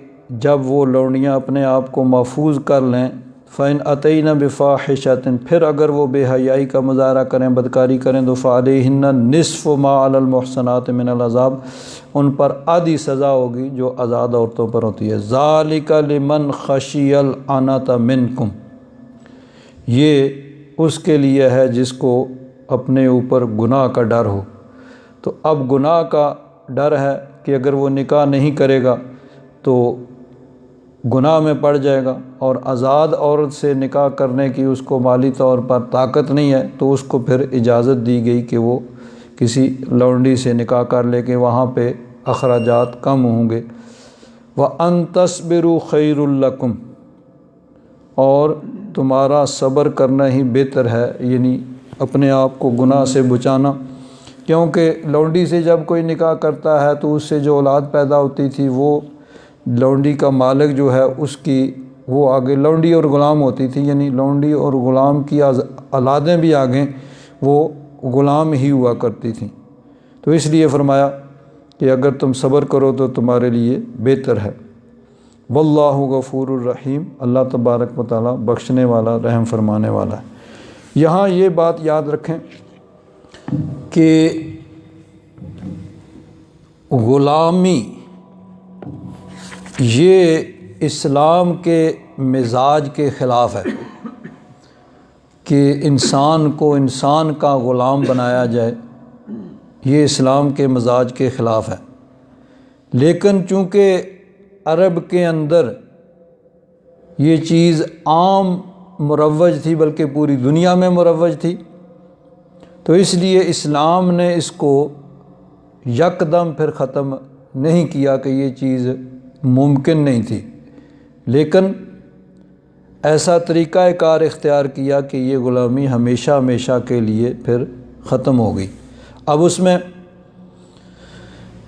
جب وہ لونڈیاں اپنے آپ کو محفوظ کر لیں، فَإِنْ أَتَيْنَ بِفَاحِشَةٍ، پھر اگر وہ بے حیائی کا مظاہرہ کریں، بدکاری کریں، تو فَعَلَيْهِنَّ نِصْفُ مَا عَلَى الْمُحْصَنَاتِ مِنَ الْعَذَابِ، ان پر آدھی سزا ہوگی جو آزاد عورتوں پر ہوتی ہے۔ ذَلِكَ لِمَنْ خَشِيَ الْعَنَتَ مِنْكُمْ، یہ اس کے لیے ہے جس کو اپنے اوپر گناہ کا ڈر ہو۔ تو اب گناہ کا ڈر ہے کہ اگر وہ نکاح نہیں کرے گا تو گناہ میں پڑ جائے گا، اور آزاد عورت سے نکاح کرنے کی اس کو مالی طور پر طاقت نہیں ہے، تو اس کو پھر اجازت دی گئی کہ وہ کسی لونڈی سے نکاح کر لے کے وہاں پہ اخراجات کم ہوں گے۔ وَأَن تَصْبِرُوا خَيْرٌ لَكُمْ، اور تمہارا صبر کرنا ہی بہتر ہے، یعنی اپنے آپ کو گناہ سے بچانا، کیونکہ لونڈی سے جب کوئی نکاح کرتا ہے تو اس سے جو اولاد پیدا ہوتی تھی وہ لونڈی کا مالک جو ہے اس کی وہ آگے لونڈی اور غلام ہوتی تھی، یعنی لونڈی اور غلام کی اولادیں بھی آگے وہ غلام ہی ہوا کرتی تھیں۔ تو اس لیے فرمایا کہ اگر تم صبر کرو تو تمہارے لیے بہتر ہے۔ واللہ غفور الرحیم، اللہ تبارک و تعالیٰ بخشنے والا رحم فرمانے والا ہے۔ یہاں یہ بات یاد رکھیں کہ غلامی یہ اسلام کے مزاج کے خلاف ہے کہ انسان کو انسان کا غلام بنایا جائے، یہ اسلام کے مزاج کے خلاف ہے۔ لیکن چونکہ عرب کے اندر یہ چیز عام مروج تھی، بلکہ پوری دنیا میں مروج تھی، تو اس لیے اسلام نے اس کو یکدم پھر ختم نہیں کیا کہ یہ چیز ممکن نہیں تھی، لیکن ایسا طریقہ کار اختیار کیا کہ یہ غلامی ہمیشہ ہمیشہ کے لیے پھر ختم ہو گئی۔ اب اس میں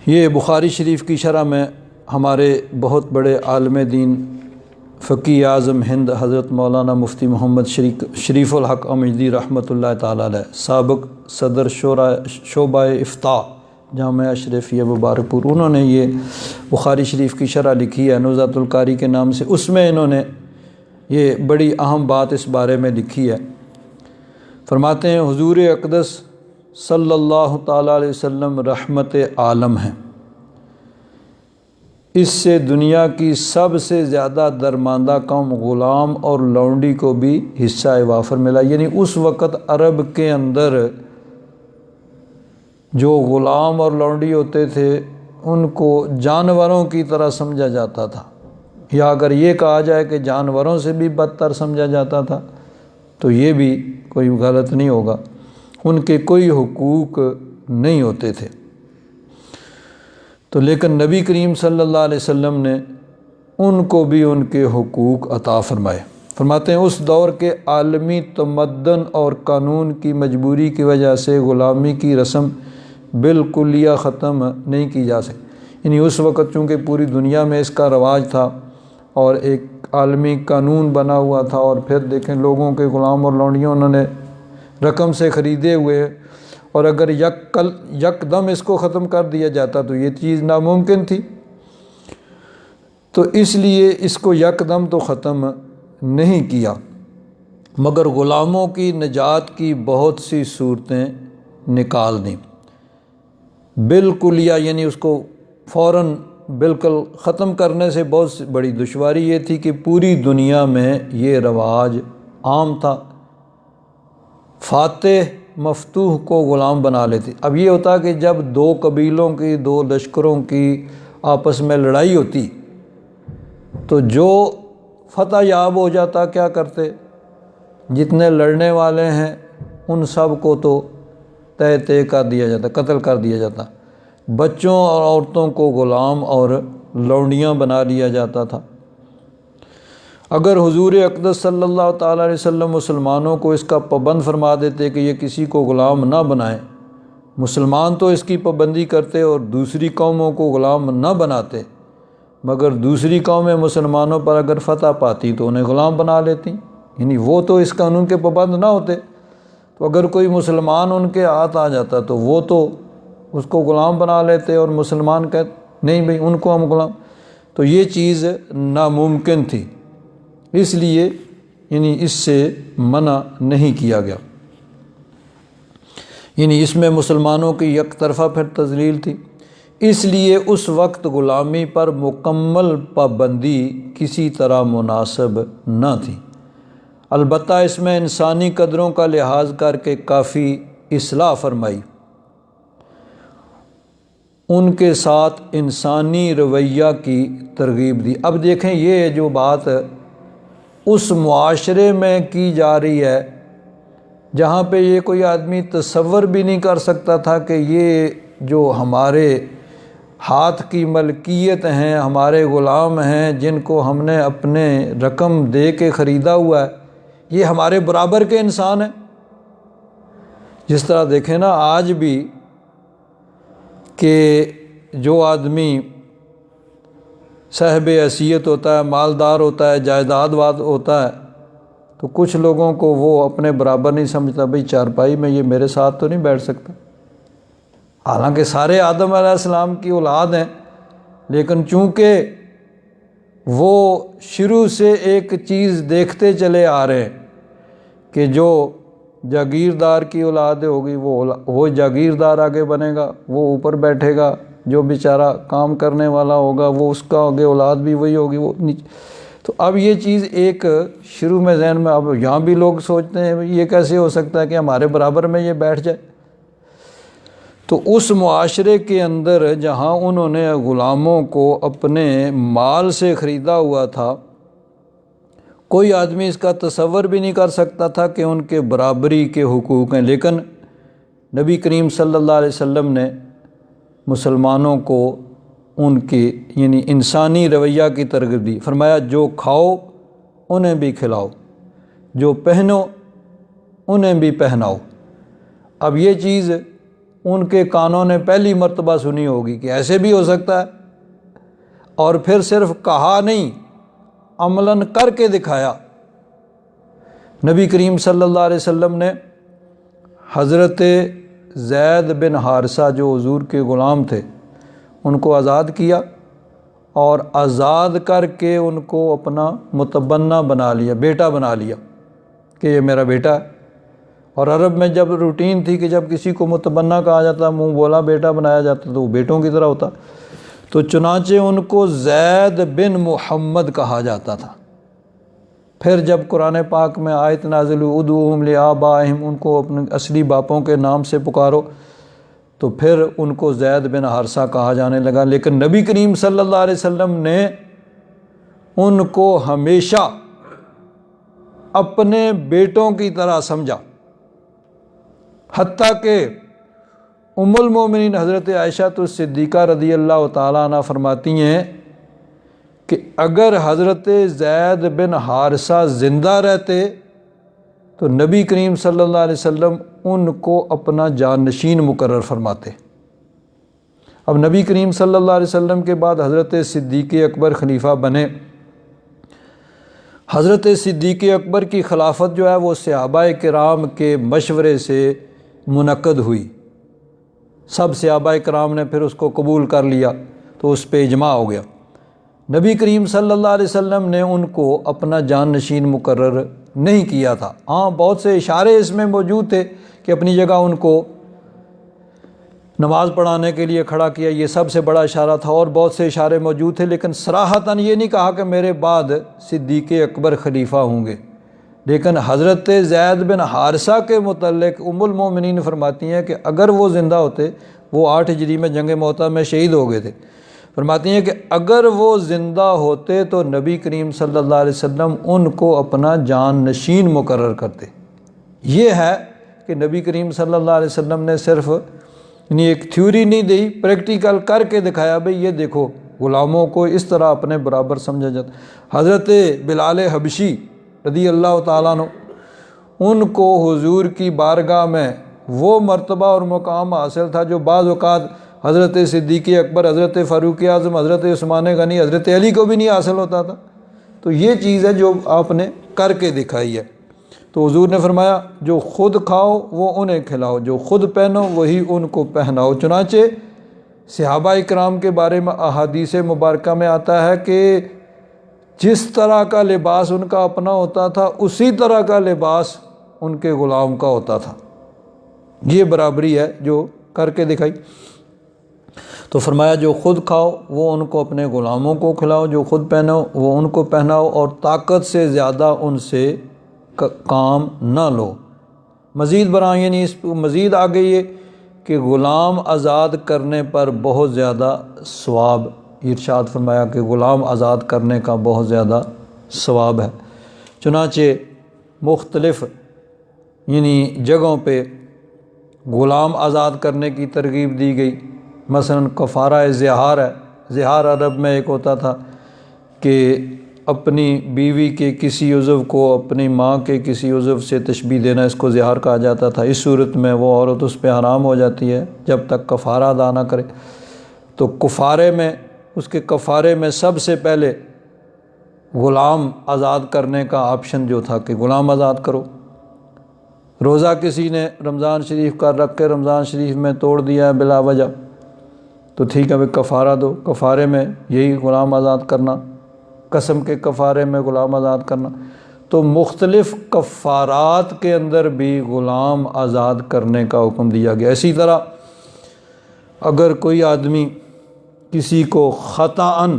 یہ بخاری شریف کی شرح میں ہمارے بہت بڑے عالم دین فقیہ اعظم ہند حضرت مولانا مفتی محمد شریف الحق امجدی رحمۃ اللہ تعالیٰ علیہ، سابق صدر شعبہ افتاء جامعہ اشرفیہ مبارک پور، انہوں نے یہ بخاری شریف کی شرح لکھی ہے نزہۃ القاری کے نام سے۔ اس میں انہوں نے یہ بڑی اہم بات اس بارے میں لکھی ہے۔ فرماتے ہیں حضور اقدس صلی اللہ تعالیٰ علیہ وسلم رحمت عالم ہیں، اس سے دنیا کی سب سے زیادہ درماندہ قوم غلام اور لونڈی کو بھی حصہ وافر ملا، یعنی اس وقت عرب کے اندر جو غلام اور لونڈی ہوتے تھے ان کو جانوروں کی طرح سمجھا جاتا تھا، یا اگر یہ کہا جائے کہ جانوروں سے بھی بدتر سمجھا جاتا تھا تو یہ بھی کوئی غلط نہیں ہوگا، ان کے کوئی حقوق نہیں ہوتے تھے۔ تو لیکن نبی کریم صلی اللہ علیہ وسلم نے ان کو بھی ان کے حقوق عطا فرمائے۔ فرماتے ہیں اس دور کے عالمی تمدن اور قانون کی مجبوری کی وجہ سے غلامی کی رسم بالکلیہ ختم نہیں کی جا سکی، یعنی اس وقت چونکہ پوری دنیا میں اس کا رواج تھا اور ایک عالمی قانون بنا ہوا تھا، اور پھر دیکھیں لوگوں کے غلام اور لونڈیاں انہوں نے رقم سے خریدے ہوئے، اور اگر یک دم اس کو ختم کر دیا جاتا تو یہ چیز ناممکن تھی، تو اس لیے اس کو یک دم تو ختم نہیں کیا، مگر غلاموں کی نجات کی بہت سی صورتیں نکال دیں بالکلیہ، یعنی اس کو فوراً بالکل ختم کرنے سے بہت بڑی دشواری یہ تھی کہ پوری دنیا میں یہ رواج عام تھا، فاتح مفتوح کو غلام بنا لیتے۔ اب یہ ہوتا کہ جب دو قبیلوں کی، دو لشکروں کی آپس میں لڑائی ہوتی تو جو فتح یاب ہو جاتا کیا کرتے، جتنے لڑنے والے ہیں ان سب کو تو تہہ کر دیا جاتا، قتل کر دیا جاتا، بچوں اور عورتوں کو غلام اور لونڈیاں بنا لیا جاتا تھا۔ اگر حضور اقدس صلی اللہ تعالیٰ علیہ وسلم مسلمانوں کو اس کا پابند فرما دیتے کہ یہ کسی کو غلام نہ بنائیں، مسلمان تو اس کی پابندی کرتے اور دوسری قوموں کو غلام نہ بناتے، مگر دوسری قومیں مسلمانوں پر اگر فتح پاتی تو انہیں غلام بنا لیتی، یعنی وہ تو اس قانون کے پابند نہ ہوتے، تو اگر کوئی مسلمان ان کے ہاتھ آ جاتا تو وہ تو اس کو غلام بنا لیتے، اور مسلمان کہتے نہیں بھئی ان کو ہم غلام، تو یہ چیز ناممکن تھی، اس لیے یعنی اس سے منع نہیں کیا گیا، یعنی اس میں مسلمانوں کی یک طرفہ پھر تذلیل تھی، اس لیے اس وقت غلامی پر مکمل پابندی کسی طرح مناسب نہ تھی۔ البتہ اس میں انسانی قدروں کا لحاظ کر کے کافی اصلاح فرمائی، ان کے ساتھ انسانی رویہ کی ترغیب دی۔ اب دیکھیں یہ جو بات اس معاشرے میں کی جا رہی ہے جہاں پہ یہ کوئی آدمی تصور بھی نہیں کر سکتا تھا کہ یہ جو ہمارے ہاتھ کی ملکیت ہیں، ہمارے غلام ہیں جن کو ہم نے اپنے رقم دے کے خریدا ہوا ہے، یہ ہمارے برابر کے انسان ہیں۔ جس طرح دیکھیں نا آج بھی کہ جو آدمی صاحب حیثیت ہوتا ہے، مالدار ہوتا ہے، جائیداد واد ہوتا ہے، تو کچھ لوگوں کو وہ اپنے برابر نہیں سمجھتا، بھئی چارپائی میں یہ میرے ساتھ تو نہیں بیٹھ سکتا، حالانکہ سارے آدم علیہ السلام کی اولاد ہیں، لیکن چونکہ وہ شروع سے ایک چیز دیکھتے چلے آ رہے ہیں کہ جو جاگیردار کی اولاد ہوگی وہ جاگیردار آگے بنے گا، وہ اوپر بیٹھے گا، جو بیچارہ کام کرنے والا ہوگا وہ اس کا آگے اولاد بھی وہی ہوگی، وہ نیچے۔ تو اب یہ چیز ایک شروع میں ذہن میں، اب یہاں بھی لوگ سوچتے ہیں یہ کیسے ہو سکتا ہے کہ ہمارے برابر میں یہ بیٹھ جائے۔ تو اس معاشرے کے اندر جہاں انہوں نے غلاموں کو اپنے مال سے خریدا ہوا تھا، کوئی آدمی اس کا تصور بھی نہیں کر سکتا تھا کہ ان کے برابری کے حقوق ہیں، لیکن نبی کریم صلی اللہ علیہ وسلم نے مسلمانوں کو ان کے یعنی انسانی رویہ کی ترغیب دی، فرمایا جو کھاؤ انہیں بھی کھلاؤ، جو پہنو انہیں بھی پہناؤ۔ اب یہ چیز ان کے کانوں نے پہلی مرتبہ سنی ہوگی کہ ایسے بھی ہو سکتا ہے، اور پھر صرف کہا نہیں عملاً کر کے دکھایا۔ نبی کریم صلی اللہ علیہ وسلم نے حضرت زید بن حارثہ جو حضور کے غلام تھے ان کو آزاد کیا، اور آزاد کر کے ان کو اپنا متبنہ بنا لیا، بیٹا بنا لیا کہ یہ میرا بیٹا ہے۔ اور عرب میں جب روٹین تھی کہ جب کسی کو متبنہ کہا جاتا، منہ بولا بیٹا بنایا جاتا تو وہ بیٹوں کی طرح ہوتا، تو چنانچہ ان کو زید بن محمد کہا جاتا تھا۔ پھر جب قرآن پاک میں آیت نازل ہوئی ادعوہم لآبائہم، ان کو اپنے اصلی باپوں کے نام سے پکارو، تو پھر ان کو زید بن حارثہ کہا جانے لگا، لیکن نبی کریم صلی اللہ علیہ وسلم نے ان کو ہمیشہ اپنے بیٹوں کی طرح سمجھا، حتیٰ کہ ام المومنین حضرت عائشہ صدیقہ رضی اللہ تعالیٰ عنہ فرماتی ہیں کہ اگر حضرت زید بن حارثہ زندہ رہتے تو نبی کریم صلی اللہ علیہ وسلم ان کو اپنا جانشین مقرر فرماتے۔ اب نبی کریم صلی اللہ علیہ وسلم کے بعد حضرت صدیق اکبر خلیفہ بنے۔ حضرت صدیق اکبر کی خلافت جو ہے وہ صحابہ کرام کے مشورے سے منعقد ہوئی، سب صحابہ کرام نے پھر اس کو قبول کر لیا تو اس پہ اجماع ہو گیا۔ نبی کریم صلی اللہ علیہ وسلم نے ان کو اپنا جانشین مقرر نہیں کیا تھا۔ ہاں بہت سے اشارے اس میں موجود تھے کہ اپنی جگہ ان کو نماز پڑھانے کے لیے کھڑا کیا، یہ سب سے بڑا اشارہ تھا، اور بہت سے اشارے موجود تھے، لیکن صراحتاً یہ نہیں کہا کہ میرے بعد صدیق اکبر خلیفہ ہوں گے۔ لیکن حضرت زید بن حارثہ کے متعلق ام المومنین فرماتی ہیں کہ اگر وہ زندہ ہوتے، وہ 8 ہجری میں جنگ معطا میں شہید ہو گئے تھے، فرماتی ہیں کہ اگر وہ زندہ ہوتے تو نبی کریم صلی اللہ علیہ وسلم ان کو اپنا جان نشین مقرر کرتے۔ یہ ہے کہ نبی کریم صلی اللہ علیہ وسلم نے صرف ایک تھیوری نہیں دی، پریکٹیکل کر کے دکھایا، بھئی یہ دیکھو غلاموں کو اس طرح اپنے برابر سمجھا جاتا۔ حضرت بلال حبشی رضی اللہ تعالیٰ عنہ، ان کو حضور کی بارگاہ میں وہ مرتبہ اور مقام حاصل تھا جو بعض اوقات حضرت صدیق اکبر، حضرت فاروق اعظم، حضرت عثمان غنی، حضرت علی کو بھی نہیں حاصل ہوتا تھا۔ تو یہ چیز ہے جو آپ نے کر کے دکھائی ہے۔ تو حضور نے فرمایا جو خود کھاؤ وہ انہیں کھلاؤ، جو خود پہنو وہی ان کو پہناؤ۔ چنانچہ صحابہ اکرام کے بارے میں احادیث مبارکہ میں آتا ہے کہ جس طرح کا لباس ان کا اپنا ہوتا تھا اسی طرح کا لباس ان کے غلام کا ہوتا تھا۔ یہ برابری ہے جو کر کے دکھائی۔ تو فرمایا جو خود کھاؤ وہ ان کو اپنے غلاموں کو کھلاؤ، جو خود پہنو وہ ان کو پہناؤ، اور طاقت سے زیادہ ان سے کام نہ لو۔ مزید برآں یعنی اس مزید آگے یہ کہ غلام آزاد کرنے پر بہت زیادہ ثواب، ارشاد فرمایا کہ غلام آزاد کرنے کا بہت زیادہ ثواب ہے۔ چنانچہ مختلف یعنی جگہوں پہ غلام آزاد کرنے کی ترغیب دی گئی۔ مثلا کفارہ زہار ہے، زہار عرب میں ایک ہوتا تھا کہ اپنی بیوی کے کسی عضو کو اپنی ماں کے کسی عضو سے تشبیہ دینا، اس کو زہار کہا جاتا تھا۔ اس صورت میں وہ عورت اس پہ حرام ہو جاتی ہے جب تک کفارہ ادا نہ کرے۔ تو کفارے میں، اس کے کفارے میں سب سے پہلے غلام آزاد کرنے کا آپشن جو تھا کہ غلام آزاد کرو۔ روزہ کسی نے رمضان شریف کا رکھ کے رمضان شریف میں توڑ دیا ہے بلا وجہ، تو ٹھیک ہے کفارہ دو، کفارے میں یہی غلام آزاد کرنا، قسم کے کفارے میں غلام آزاد کرنا۔ تو مختلف کفارات کے اندر بھی غلام آزاد کرنے کا حکم دیا گیا۔ اسی طرح اگر کوئی آدمی کسی کو خطاً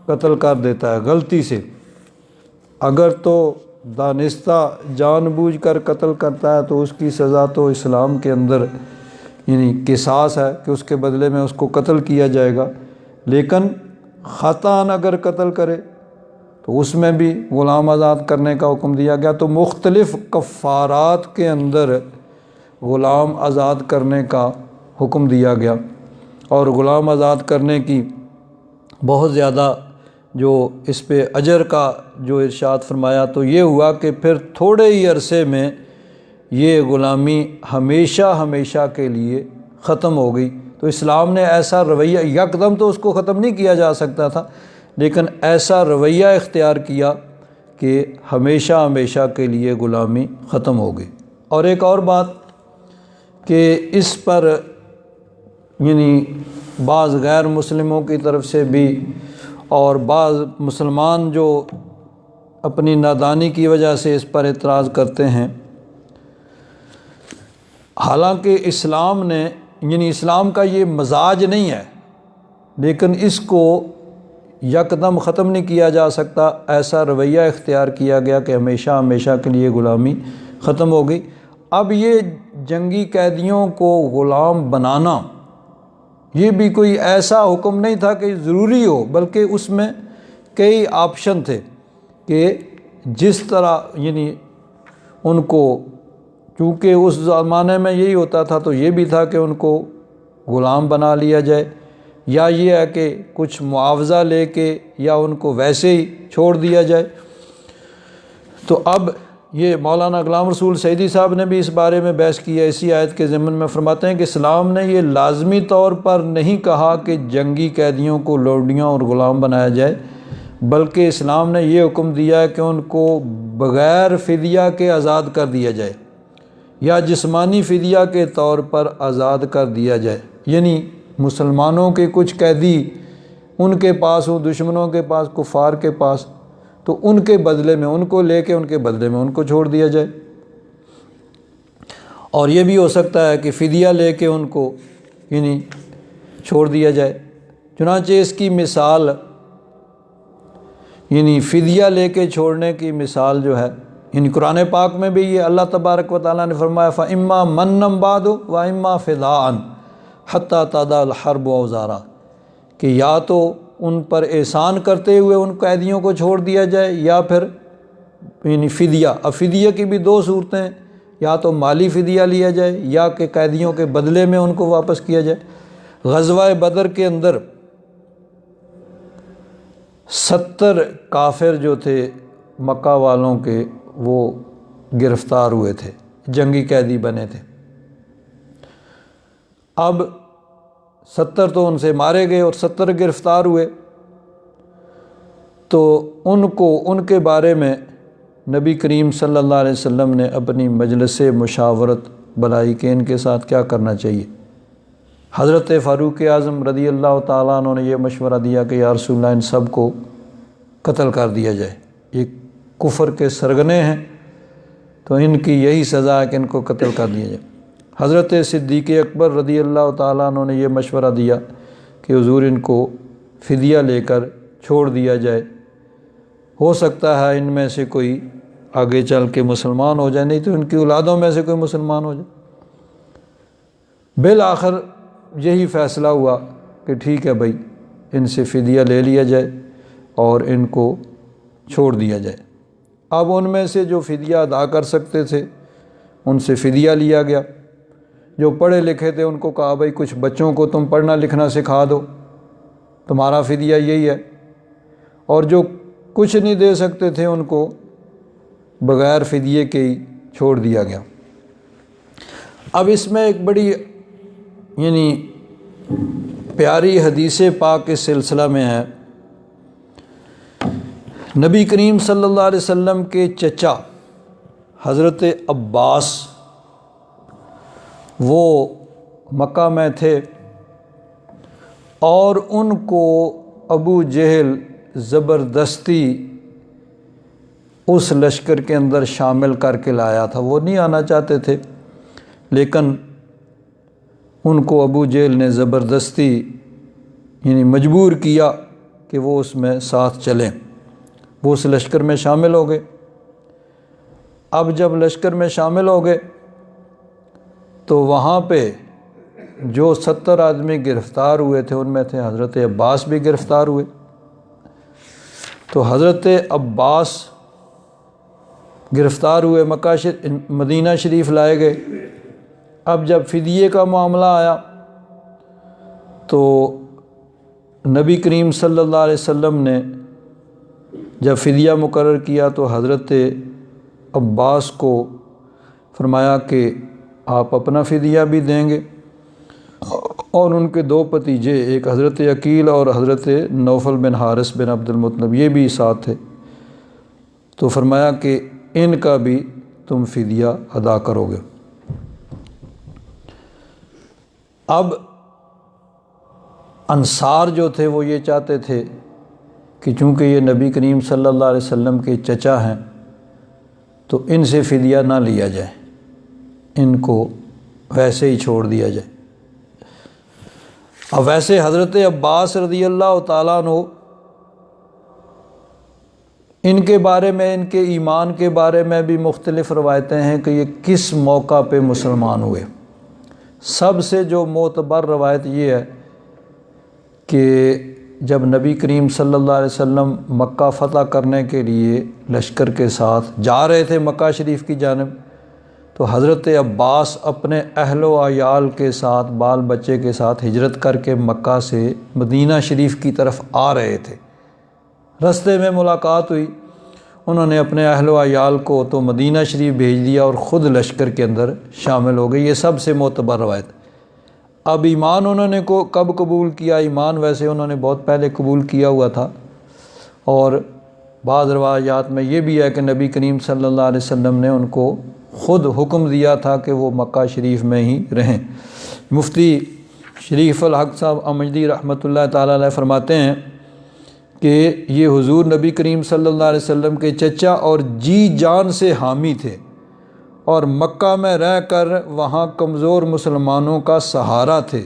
قتل کر دیتا ہے، غلطی سے، اگر تو دانستہ جان بوجھ کر قتل کرتا ہے تو اس کی سزا تو اسلام کے اندر یعنی قصاص ہے کہ اس کے بدلے میں اس کو قتل کیا جائے گا، لیکن خطاً اگر قتل کرے تو اس میں بھی غلام آزاد کرنے کا حکم دیا گیا۔ تو مختلف کفارات کے اندر غلام آزاد کرنے کا حکم دیا گیا، اور غلام آزاد کرنے کی بہت زیادہ جو اس پہ اجر کا جو ارشاد فرمایا تو یہ ہوا کہ پھر تھوڑے ہی عرصے میں یہ غلامی ہمیشہ ہمیشہ کے لیے ختم ہو گئی۔ تو اسلام نے ایسا رویہ، یکدم تو اس کو ختم نہیں کیا جا سکتا تھا، لیکن ایسا رویہ اختیار کیا کہ ہمیشہ ہمیشہ کے لیے غلامی ختم ہو گئی۔ اور ایک اور بات کہ اس پر یعنی بعض غیر مسلموں کی طرف سے بھی اور بعض مسلمان جو اپنی نادانی کی وجہ سے اس پر اعتراض کرتے ہیں، حالانکہ اسلام نے یعنی اسلام کا یہ مزاج نہیں ہے، لیکن اس کو یکدم ختم نہیں کیا جا سکتا، ایسا رویہ اختیار کیا گیا کہ ہمیشہ ہمیشہ کے لیے غلامی ختم ہو گئی۔ اب یہ جنگی قیدیوں کو غلام بنانا یہ بھی کوئی ایسا حکم نہیں تھا کہ ضروری ہو، بلکہ اس میں کئی آپشن تھے کہ جس طرح یعنی ان کو چونکہ اس زمانے میں یہی ہوتا تھا تو یہ بھی تھا کہ ان کو غلام بنا لیا جائے، یا یہ ہے کہ کچھ معاوضہ لے کے یا ان کو ویسے ہی چھوڑ دیا جائے۔ تو اب یہ مولانا غلام رسول سعیدی صاحب نے بھی اس بارے میں بحث کی ہے، اسی آیت کے ضمن میں فرماتے ہیں کہ اسلام نے یہ لازمی طور پر نہیں کہا کہ جنگی قیدیوں کو لونڈیاں اور غلام بنایا جائے، بلکہ اسلام نے یہ حکم دیا ہے کہ ان کو بغیر فدیہ کے آزاد کر دیا جائے یا جسمانی فدیہ کے طور پر آزاد کر دیا جائے، یعنی مسلمانوں کے کچھ قیدی ان کے پاس ہوں، دشمنوں کے پاس، کفار کے پاس، تو ان کے بدلے میں ان کو لے کے ان کے بدلے میں ان کو چھوڑ دیا جائے۔ اور یہ بھی ہو سکتا ہے کہ فدیہ لے کے ان کو یعنی چھوڑ دیا جائے۔ چنانچہ اس کی مثال یعنی فدیہ لے کے چھوڑنے کی مثال جو ہے، یعنی قرآن پاک میں بھی یہ اللہ تبارک و تعالیٰ نے فرمایا فَإِمَّا مَنًّا بَعْدُ وَإِمَّا فِدَاءً حَتَّى تَضَعَ الْحَرْبُ أَوْزَارَهَا، کہ یا تو ان پر احسان کرتے ہوئے ان قیدیوں کو چھوڑ دیا جائے یا پھر یعنی فدیہ۔ اب فدیہ کی بھی دو صورتیں ہیں، یا تو مالی فدیہ لیا جائے یا کہ قیدیوں کے بدلے میں ان کو واپس کیا جائے۔ غزوہ بدر کے اندر 70 کافر جو تھے مکہ والوں کے وہ گرفتار ہوئے تھے، جنگی قیدی بنے تھے۔ اب 70 تو ان سے مارے گئے اور 70 گرفتار ہوئے، تو ان کے بارے میں نبی کریم صلی اللہ علیہ وسلم نے اپنی مجلس مشاورت بلائی کہ ان کے ساتھ کیا کرنا چاہیے۔ حضرت فاروق اعظم رضی اللہ تعالیٰ عنہ نے یہ مشورہ دیا کہ یا رسول اللہ ان سب کو قتل کر دیا جائے، یہ کفر کے سرغنے ہیں، تو ان کی یہی سزا ہے کہ ان کو قتل کر دیا جائے۔ حضرت صدیق اکبر رضی اللہ تعالیٰ عنہ نے یہ مشورہ دیا کہ حضور ان کو فدیہ لے کر چھوڑ دیا جائے، ہو سکتا ہے ان میں سے کوئی آگے چل کے مسلمان ہو جائے، نہیں تو ان کی اولادوں میں سے کوئی مسلمان ہو جائے۔ بالآخر یہی فیصلہ ہوا کہ ٹھیک ہے بھائی، ان سے فدیہ لے لیا جائے اور ان کو چھوڑ دیا جائے۔ اب ان میں سے جو فدیہ ادا کر سکتے تھے ان سے فدیہ لیا گیا، جو پڑھے لکھے تھے ان کو کہا بھائی کچھ بچوں کو تم پڑھنا لکھنا سکھا دو، تمہارا فدیہ یہی ہے، اور جو کچھ نہیں دے سکتے تھے ان کو بغیر فدیے کے ہی چھوڑ دیا گیا۔ اب اس میں ایک بڑی یعنی پیاری حدیث پاک اس سلسلہ میں ہے۔ نبی کریم صلی اللہ علیہ وسلم کے چچا حضرت عباس وہ مکہ میں تھے، اور ان کو ابو جہل زبردستی اس لشکر کے اندر شامل کر کے لایا تھا۔ وہ نہیں آنا چاہتے تھے، لیکن ان کو ابو جہل نے زبردستی یعنی مجبور کیا کہ وہ اس میں ساتھ چلیں۔ وہ اس لشکر میں شامل ہو گئے۔ اب جب لشکر میں شامل ہو گئے تو وہاں پہ جو 70 آدمی گرفتار ہوئے تھے ان میں تھے حضرت عباس بھی گرفتار ہوئے۔ تو حضرت عباس گرفتار ہوئے، مدینہ شریف لائے گئے۔ اب جب فدیے کا معاملہ آیا تو نبی کریم صلی اللہ علیہ وسلم نے جب فدیہ مقرر کیا تو حضرت عباس کو فرمایا کہ آپ اپنا فدیہ بھی دیں گے، اور ان کے 2 بھتیجے، ایک حضرت عقیل اور حضرت نوفل بن حارث بن عبد المطلب، یہ بھی ساتھ تھے۔ تو فرمایا کہ ان کا بھی تم فدیہ ادا کرو گے۔ اب انصار جو تھے وہ یہ چاہتے تھے کہ چونکہ یہ نبی کریم صلی اللہ علیہ وسلم کے چچا ہیں تو ان سے فدیہ نہ لیا جائے، ان کو ویسے ہی چھوڑ دیا جائے۔ اب ویسے حضرت عباس رضی اللہ تعالیٰ عنہ ان کے بارے میں، ان کے ایمان کے بارے میں بھی مختلف روایتیں ہیں کہ یہ کس موقع پہ مسلمان ہوئے۔ سب سے جو معتبر روایت یہ ہے کہ جب نبی کریم صلی اللہ علیہ وسلم مکہ فتح کرنے کے لیے لشکر کے ساتھ جا رہے تھے مکہ شریف کی جانب، تو حضرت عباس اپنے اہل و عیال کے ساتھ بال بچے کے ساتھ ہجرت کر کے مکہ سے مدینہ شریف کی طرف آ رہے تھے۔ رستے میں ملاقات ہوئی، انہوں نے اپنے اہل و عیال کو تو مدینہ شریف بھیج دیا اور خود لشکر کے اندر شامل ہو گئے۔ یہ سب سے معتبر روایت۔ اب ایمان انہوں نے کب قبول کیا؟ ایمان ویسے انہوں نے بہت پہلے قبول کیا ہوا تھا، اور بعض روایات میں یہ بھی ہے کہ نبی کریم صلی اللہ علیہ وسلم نے ان کو خود حکم دیا تھا کہ وہ مکہ شریف میں ہی رہیں۔ مفتی شریف الحق صاحب امجدی رحمۃ اللہ تعالیٰ علیہ فرماتے ہیں کہ یہ حضور نبی کریم صلی اللہ علیہ وسلم کے چچا اور جی جان سے حامی تھے، اور مکہ میں رہ کر وہاں کمزور مسلمانوں کا سہارا تھے،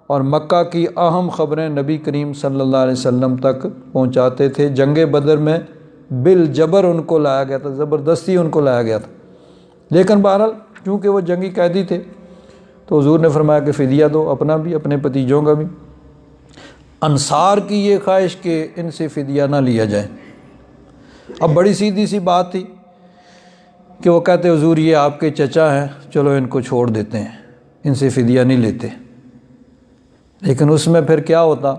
اور مکہ کی اہم خبریں نبی کریم صلی اللہ علیہ وسلم تک پہنچاتے تھے۔ جنگ بدر میں بالجبر ان کو لایا گیا تھا، زبردستی ان کو لایا گیا تھا، لیکن بہرحال چونکہ وہ جنگی قیدی تھے تو حضور نے فرمایا کہ فدیہ دو، اپنا بھی اپنے بھتیجوں کا بھی۔ انصار کی یہ خواہش کہ ان سے فدیہ نہ لیا جائے۔ اب بڑی سیدھی سی بات تھی کہ وہ کہتے حضور یہ آپ کے چچا ہیں، چلو ان کو چھوڑ دیتے ہیں، ان سے فدیہ نہیں لیتے۔ لیکن اس میں پھر کیا ہوتا؟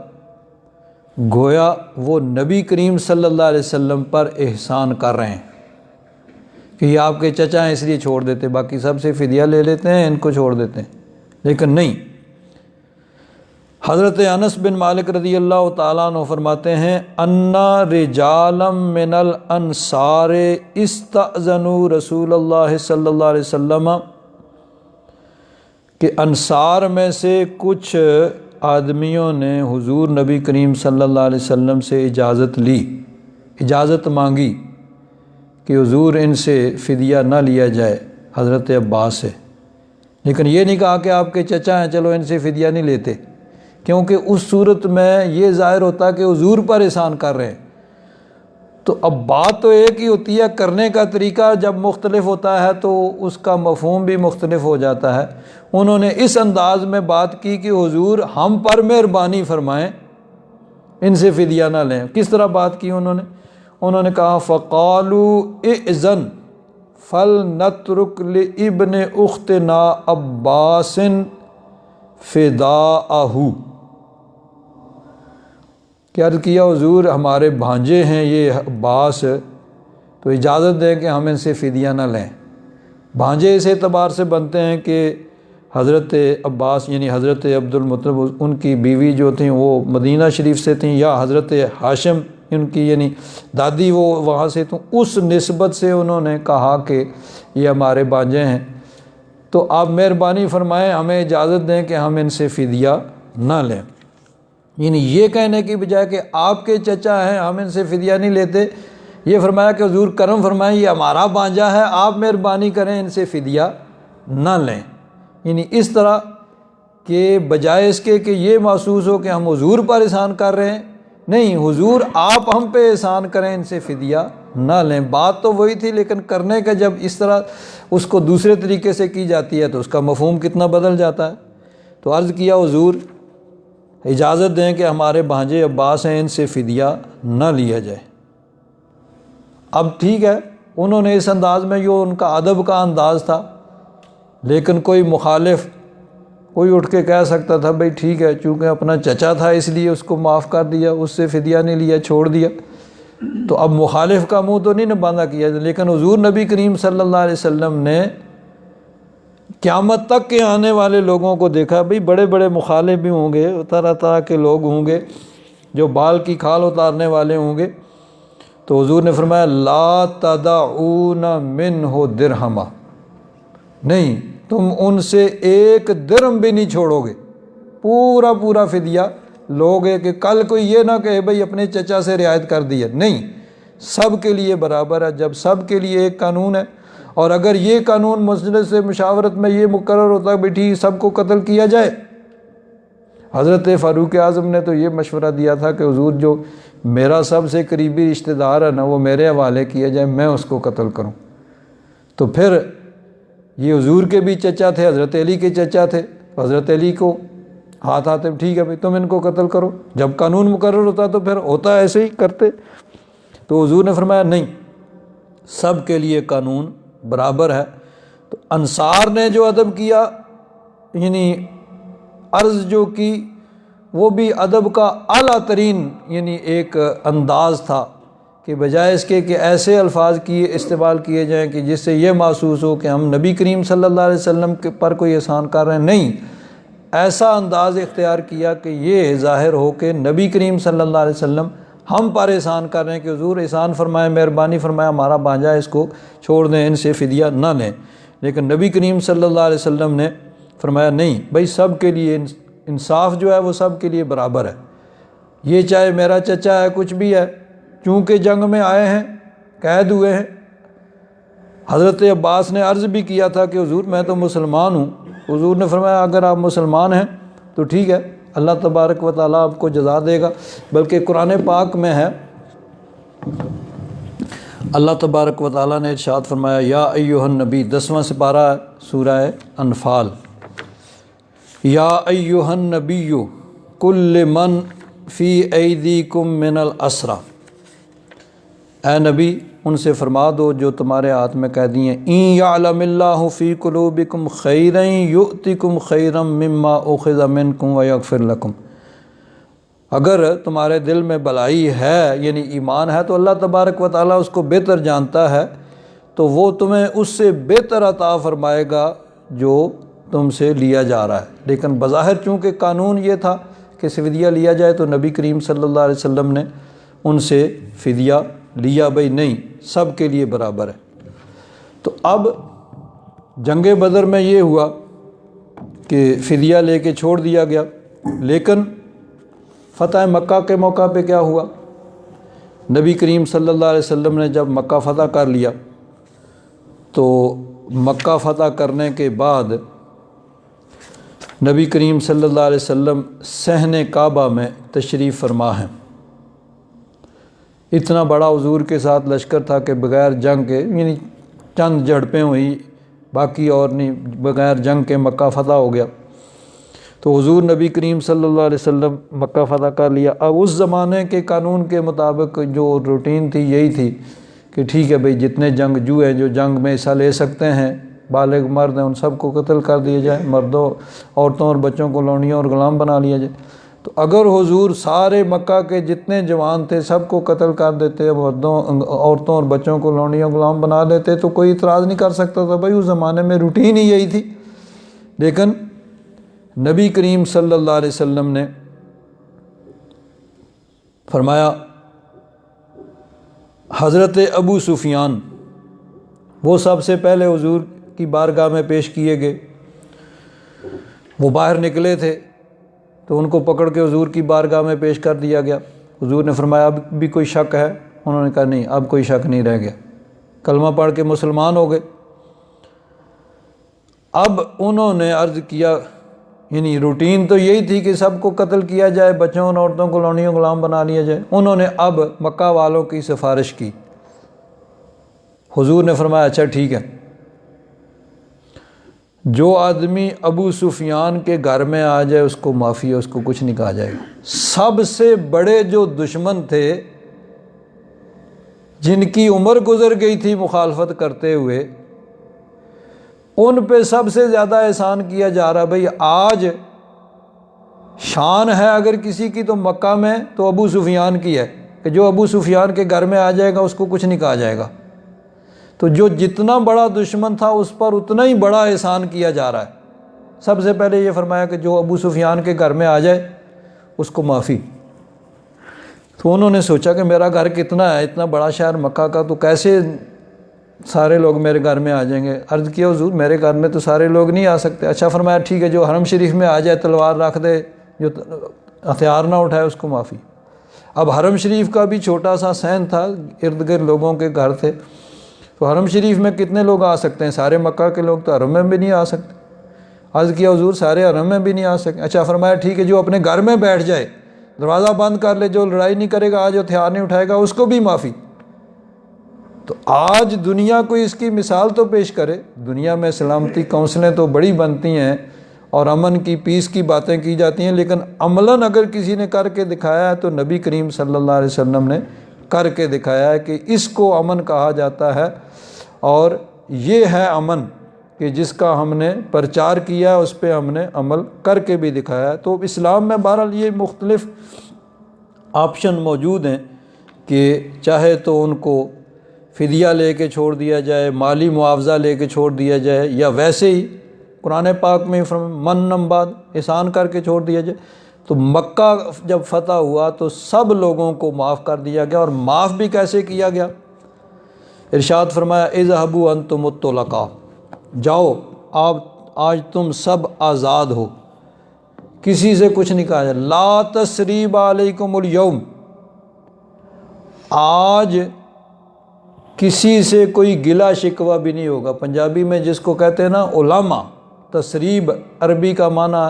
گویا وہ نبی کریم صلی اللہ علیہ وسلم پر احسان کر رہے ہیں کہ یہ آپ کے چچا ہیں اس لیے چھوڑ دیتے، باقی سب سے فدیہ لے لیتے ہیں، ان کو چھوڑ دیتے ہیں۔ لیکن نہیں، حضرت انس بن مالک رضی اللہ تعالیٰ عنہ فرماتے ہیں انا رجالا من الانصار استأذنوا رسول اللہ صلی اللہ علیہ وسلم، کہ انصار میں سے کچھ آدمیوں نے حضور نبی کریم صلی اللہ علیہ وسلم سے اجازت لی، اجازت مانگی کہ حضور ان سے فدیہ نہ لیا جائے حضرت عباس سے، لیکن یہ نہیں کہا کہ آپ کے چچا ہیں چلو ان سے فدیہ نہیں لیتے، کیونکہ اس صورت میں یہ ظاہر ہوتا کہ حضور پر احسان کر رہے ہیں۔ تو اب بات تو ایک ہی ہوتی ہے، کرنے کا طریقہ جب مختلف ہوتا ہے تو اس کا مفہوم بھی مختلف ہو جاتا ہے۔ انہوں نے اس انداز میں بات کی کہ حضور ہم پر مہربانی فرمائیں، ان سے فدیہ نہ لیں۔ کس طرح بات کی انہوں نے کہا فَقَالُوا اِئْذَنْ فَلْنَتْرُكْ لِابْنِ أُخْتِنَا عَبَّاسٍ فِدَاءَهُ، کیا عرض کیا حضور ہمارے بھانجے ہیں یہ عباس، تو اجازت دیں کہ ہم ان سے فدیہ نہ لیں۔ بھانجے اس اعتبار سے بنتے ہیں کہ حضرت عباس یعنی حضرت عبد المطلب ان کی بیوی جو تھیں وہ مدینہ شریف سے تھیں، یا حضرت ہاشم ان کی یعنی دادی وہ وہاں سے، تو اس نسبت سے انہوں نے کہا کہ یہ ہمارے بھانجے ہیں، تو آپ مہربانی فرمائیں ہمیں اجازت دیں کہ ہم ان سے فدیہ نہ لیں۔ یعنی یہ کہنے کی بجائے کہ آپ کے چچا ہیں ہم ان سے فدیہ نہیں لیتے، یہ فرمایا کہ حضور کرم فرمائیں یہ ہمارا بھانجا ہے، آپ مہربانی کریں ان سے فدیہ نہ لیں۔ یعنی اس طرح کہ بجائے اس کے کہ یہ محسوس ہو کہ ہم حضور پر احسان کر رہے ہیں، نہیں، حضور آپ ہم پہ احسان کریں، ان سے فدیہ نہ لیں۔ بات تو وہی تھی، لیکن کرنے کا جب اس طرح اس کو دوسرے طریقے سے کی جاتی ہے تو اس کا مفہوم کتنا بدل جاتا ہے۔ تو عرض کیا حضور اجازت دیں کہ ہمارے بھانجے عباس ہیں، ان سے فدیہ نہ لیا جائے۔ اب ٹھیک ہے، انہوں نے اس انداز میں جو ان کا ادب کا انداز تھا، لیکن کوئی مخالف کوئی اٹھ کے کہہ سکتا تھا بھئی ٹھیک ہے چونکہ اپنا چچا تھا اس لیے اس کو معاف کر دیا، اس سے فدیہ نہیں لیا، چھوڑ دیا، تو اب مخالف کا منہ تو نہیں نہ باندھا کیا۔ لیکن حضور نبی کریم صلی اللہ علیہ وسلم نے قیامت تک کے آنے والے لوگوں کو دیکھا، بھئی بڑے بڑے مخالف بھی ہوں گے، طرح طرح کے لوگ ہوں گے جو بال کی کھال اتارنے والے ہوں گے، تو حضور نے فرمایا لا تدعون منہ درہما، نہیں تم ان سے ایک درہم بھی نہیں چھوڑو گے، پورا پورا فدیہ لوگے، کہ کل کوئی یہ نہ کہے بھئی اپنے چچا سے رعایت کر دیا، نہیں، سب کے لیے برابر ہے۔ جب سب کے لیے ایک قانون ہے، اور اگر یہ قانون مجلس سے مشاورت میں یہ مقرر ہوتا ہے بیٹھی سب کو قتل کیا جائے، حضرت فاروق اعظم نے تو یہ مشورہ دیا تھا کہ حضور جو میرا سب سے قریبی رشتہ دار ہے نا وہ میرے حوالے کیا جائے، میں اس کو قتل کروں۔ تو پھر یہ حضور کے بھی چچا تھے، حضرت علی کے چچا تھے، حضرت علی کو ہاتھ آتے ٹھیک ہے بھائی تم ان کو قتل کرو، جب قانون مقرر ہوتا تو پھر ہوتا ایسے ہی کرتے۔ تو حضور نے فرمایا نہیں، سب کے لیے قانون برابر ہے۔ تو انصار نے جو ادب کیا، یعنی عرض جو کی، وہ بھی ادب کا اعلیٰ ترین یعنی ایک انداز تھا کہ بجائے اس کے کہ ایسے الفاظ کیے استعمال کیے جائیں کہ جس سے یہ محسوس ہو کہ ہم نبی کریم صلی اللہ علیہ وسلم کے پر کوئی احسان کر رہے ہیں، نہیں، ایسا انداز اختیار کیا کہ یہ ظاہر ہو کہ نبی کریم صلی اللہ علیہ وسلم ہم پر احسان کر رہے ہیں کہ حضور احسان فرمائیں، مہربانی فرمائیں، ہمارا بھانجا ہے، اس کو چھوڑ دیں، ان سے فدیہ نہ لیں۔ لیکن نبی کریم صلی اللہ علیہ وسلم نے فرمایا نہیں بھائی، سب کے لیے انصاف جو ہے وہ سب کے لیے برابر ہے، یہ چاہے میرا چچا ہے، کچھ بھی ہے، چونکہ جنگ میں آئے ہیں، قید ہوئے ہیں۔ حضرت عباس نے عرض بھی کیا تھا کہ حضور میں تو مسلمان ہوں۔ حضور نے فرمایا اگر آپ مسلمان ہیں تو ٹھیک ہے، اللہ تبارک و تعالیٰ آپ کو جزا دے گا۔ بلکہ قرآن پاک میں ہے، اللہ تبارک و تعالیٰ نے ارشاد فرمایا یا ایھا النبی، 10واں سپارہ سورہ انفال، یا ایھا النبی قل لمن فی ایدیکم من الاسریٰ، اے نبی ان سے فرما دو جو تمہارے ہاتھ میں قیدی ہیں، ان یعلم اللہ فی قلوبکم خیرا یؤتکم خیرا مما اخذ منکم ویغفر لکم، اگر تمہارے دل میں بلائی ہے یعنی ایمان ہے تو اللہ تبارک و تعالیٰ اس کو بہتر جانتا ہے، تو وہ تمہیں اس سے بہتر عطا فرمائے گا جو تم سے لیا جا رہا ہے۔ لیکن بظاہر چونکہ قانون یہ تھا کہ فدیہ لیا جائے تو نبی کریم صلی اللہ علیہ وسلم نے ان سے فدیہ لیا، بھائی نہیں، سب کے لیے برابر ہے۔ تو اب جنگ بدر میں یہ ہوا کہ فدیہ لے کے چھوڑ دیا گیا، لیکن فتح مکہ کے موقع پہ کیا ہوا؟ نبی کریم صلی اللہ علیہ وسلم نے جب مکہ فتح کر لیا تو مکہ فتح کرنے کے بعد نبی کریم صلی اللہ علیہ وسلم صحن کعبہ میں تشریف فرما ہیں۔ اتنا بڑا حضور کے ساتھ لشکر تھا کہ بغیر جنگ کے، یعنی چند جھڑپیں ہوئی، باقی اور نہیں، بغیر جنگ کے مکہ فتح ہو گیا۔ تو حضور نبی کریم صلی اللہ علیہ وسلم مکہ فتح کر لیا۔ اب اس زمانے کے قانون کے مطابق جو روٹین تھی یہی تھی کہ ٹھیک ہے بھئی، جتنے جنگجو ہیں جو جنگ میں حصہ لے سکتے ہیں، بالغ مرد ہیں، ان سب کو قتل کر دیا جائے، مردوں، عورتوں اور بچوں کو لونڈیوں اور غلام بنا لیا جائے۔ تو اگر حضور سارے مکہ کے جتنے جوان تھے سب کو قتل کر دیتے، مردوں، عورتوں اور بچوں کو لونڈیوں غلام بنا دیتے تو کوئی اعتراض نہیں کر سکتا تھا، بھائی اس زمانے میں روٹین ہی یہی تھی۔ لیکن نبی کریم صلی اللہ علیہ وسلم نے فرمایا، حضرت ابو سفیان وہ سب سے پہلے حضور کی بارگاہ میں پیش کیے گئے، وہ باہر نکلے تھے تو ان کو پکڑ کے حضور کی بارگاہ میں پیش کر دیا گیا۔ حضور نے فرمایا اب بھی کوئی شک ہے؟ انہوں نے کہا نہیں، اب کوئی شک نہیں رہ گیا، کلمہ پڑھ کے مسلمان ہو گئے۔ اب انہوں نے عرض کیا، یعنی روٹین تو یہی تھی کہ سب کو قتل کیا جائے، بچوں اور عورتوں کو لونڈیوں غلام بنا لیا جائے۔ انہوں نے اب مکہ والوں کی سفارش کی۔ حضور نے فرمایا اچھا ٹھیک ہے، جو آدمی ابو سفیان کے گھر میں آ جائے اس کو معافی ہے، اس کو کچھ نہیں کہا جائے گا۔ سب سے بڑے جو دشمن تھے، جن کی عمر گزر گئی تھی مخالفت کرتے ہوئے، ان پہ سب سے زیادہ احسان کیا جا رہا۔ بھئی آج شان ہے اگر کسی کی تو مکہ میں تو ابو سفیان کی ہے کہ جو ابو سفیان کے گھر میں آ جائے گا اس کو کچھ نہیں کہا جائے گا۔ تو جو جتنا بڑا دشمن تھا اس پر اتنا ہی بڑا احسان کیا جا رہا ہے۔ سب سے پہلے یہ فرمایا کہ جو ابو سفیان کے گھر میں آ جائے اس کو معافی۔ تو انہوں نے سوچا کہ میرا گھر کتنا ہے، اتنا بڑا شہر مکہ کا، تو کیسے سارے لوگ میرے گھر میں آ جائیں گے؟ عرض کیا حضور میرے گھر میں تو سارے لوگ نہیں آ سکتے۔ اچھا فرمایا ٹھیک ہے، جو حرم شریف میں آ جائے تلوار رکھ دے، جو ہتھیار نہ اٹھائے اس کو معافی۔ اب حرم شریف کا بھی چھوٹا سا صحن تھا، ارد گرد لوگوں کے گھر تھے، تو حرم شریف میں کتنے لوگ آ سکتے ہیں؟ سارے مکہ کے لوگ تو حرم میں بھی نہیں آ سکتے۔ عرض کیا حضور سارے حرم میں بھی نہیں آ سکتے۔ اچھا فرمایا ٹھیک ہے، جو اپنے گھر میں بیٹھ جائے، دروازہ بند کر لے، جو لڑائی نہیں کرے گا، آج ہتھیار نہیں اٹھائے گا، اس کو بھی معافی۔ تو آج دنیا کو اس کی مثال تو پیش کرے۔ دنیا میں سلامتی کونسلیں تو بڑی بنتی ہیں اور امن کی، پیس کی باتیں کی جاتی ہیں، لیکن عملاً اگر کسی نے کر کے دکھایا ہے تو نبی کریم صلی اللہ علیہ وسلم نے کر کے دکھایا ہے کہ اس کو امن کہا جاتا ہے، اور یہ ہے امن کہ جس کا ہم نے پرچار کیا ہے اس پہ ہم نے عمل کر کے بھی دکھایا ہے۔ تو اسلام میں بہرحال یہ مختلف آپشن موجود ہیں کہ چاہے تو ان کو فدیہ لے کے چھوڑ دیا جائے، مالی معاوضہ لے کے چھوڑ دیا جائے، یا ویسے ہی قرآن پاک میں من بعد احسان کر کے چھوڑ دیا جائے۔ تو مکہ جب فتح ہوا تو سب لوگوں کو معاف کر دیا گیا، اور معاف بھی کیسے کیا گیا؟ ارشاد فرمایا اذهبوا انتم الطلقاء، جاؤ آپ آج تم سب آزاد ہو، کسی سے کچھ نہیں کہا جائے۔ لا تثریب علیکم اليوم، آج کسی سے کوئی گلا شکوہ بھی نہیں ہوگا۔ پنجابی میں جس کو کہتے ہیں نا علامہ، تثریب عربی کا معنی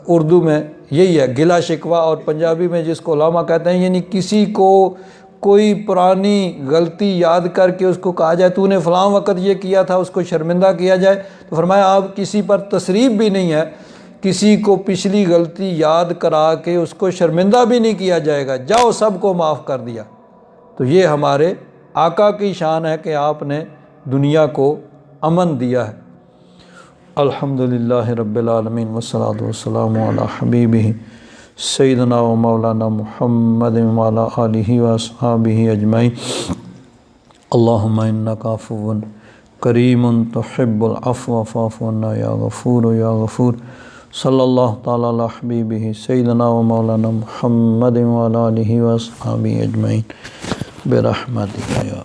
اردو میں یہی ہے گلا شکوہ، اور پنجابی میں جس کو علامہ کہتے ہیں، یعنی کسی کو کوئی پرانی غلطی یاد کر کے اس کو کہا جائے تو نے فلاں وقت یہ کیا تھا، اس کو شرمندہ کیا جائے۔ تو فرمایا اب کسی پر تثریب بھی نہیں ہے، کسی کو پچھلی غلطی یاد کرا کے اس کو شرمندہ بھی نہیں کیا جائے گا، جاؤ سب کو معاف کر دیا۔ تو یہ ہمارے آقا کی شان ہے کہ آپ نے دنیا کو امن دیا ہے۔ الحمدللہ رب العالمین والصلاۃ والسلام علی حبیبہ سیدنا و مولانا محمد وعلی آلہ واصحابہ اجمعین۔ اللہم انک عفو کریم تحب العفو فاعف عنا یا غفور یا غفور۔ صلی اللہ تعالی علی حبیبہ سیدنا و مولانا محمد وعلی آلہ واصحابہ اجمعین برحمتک یا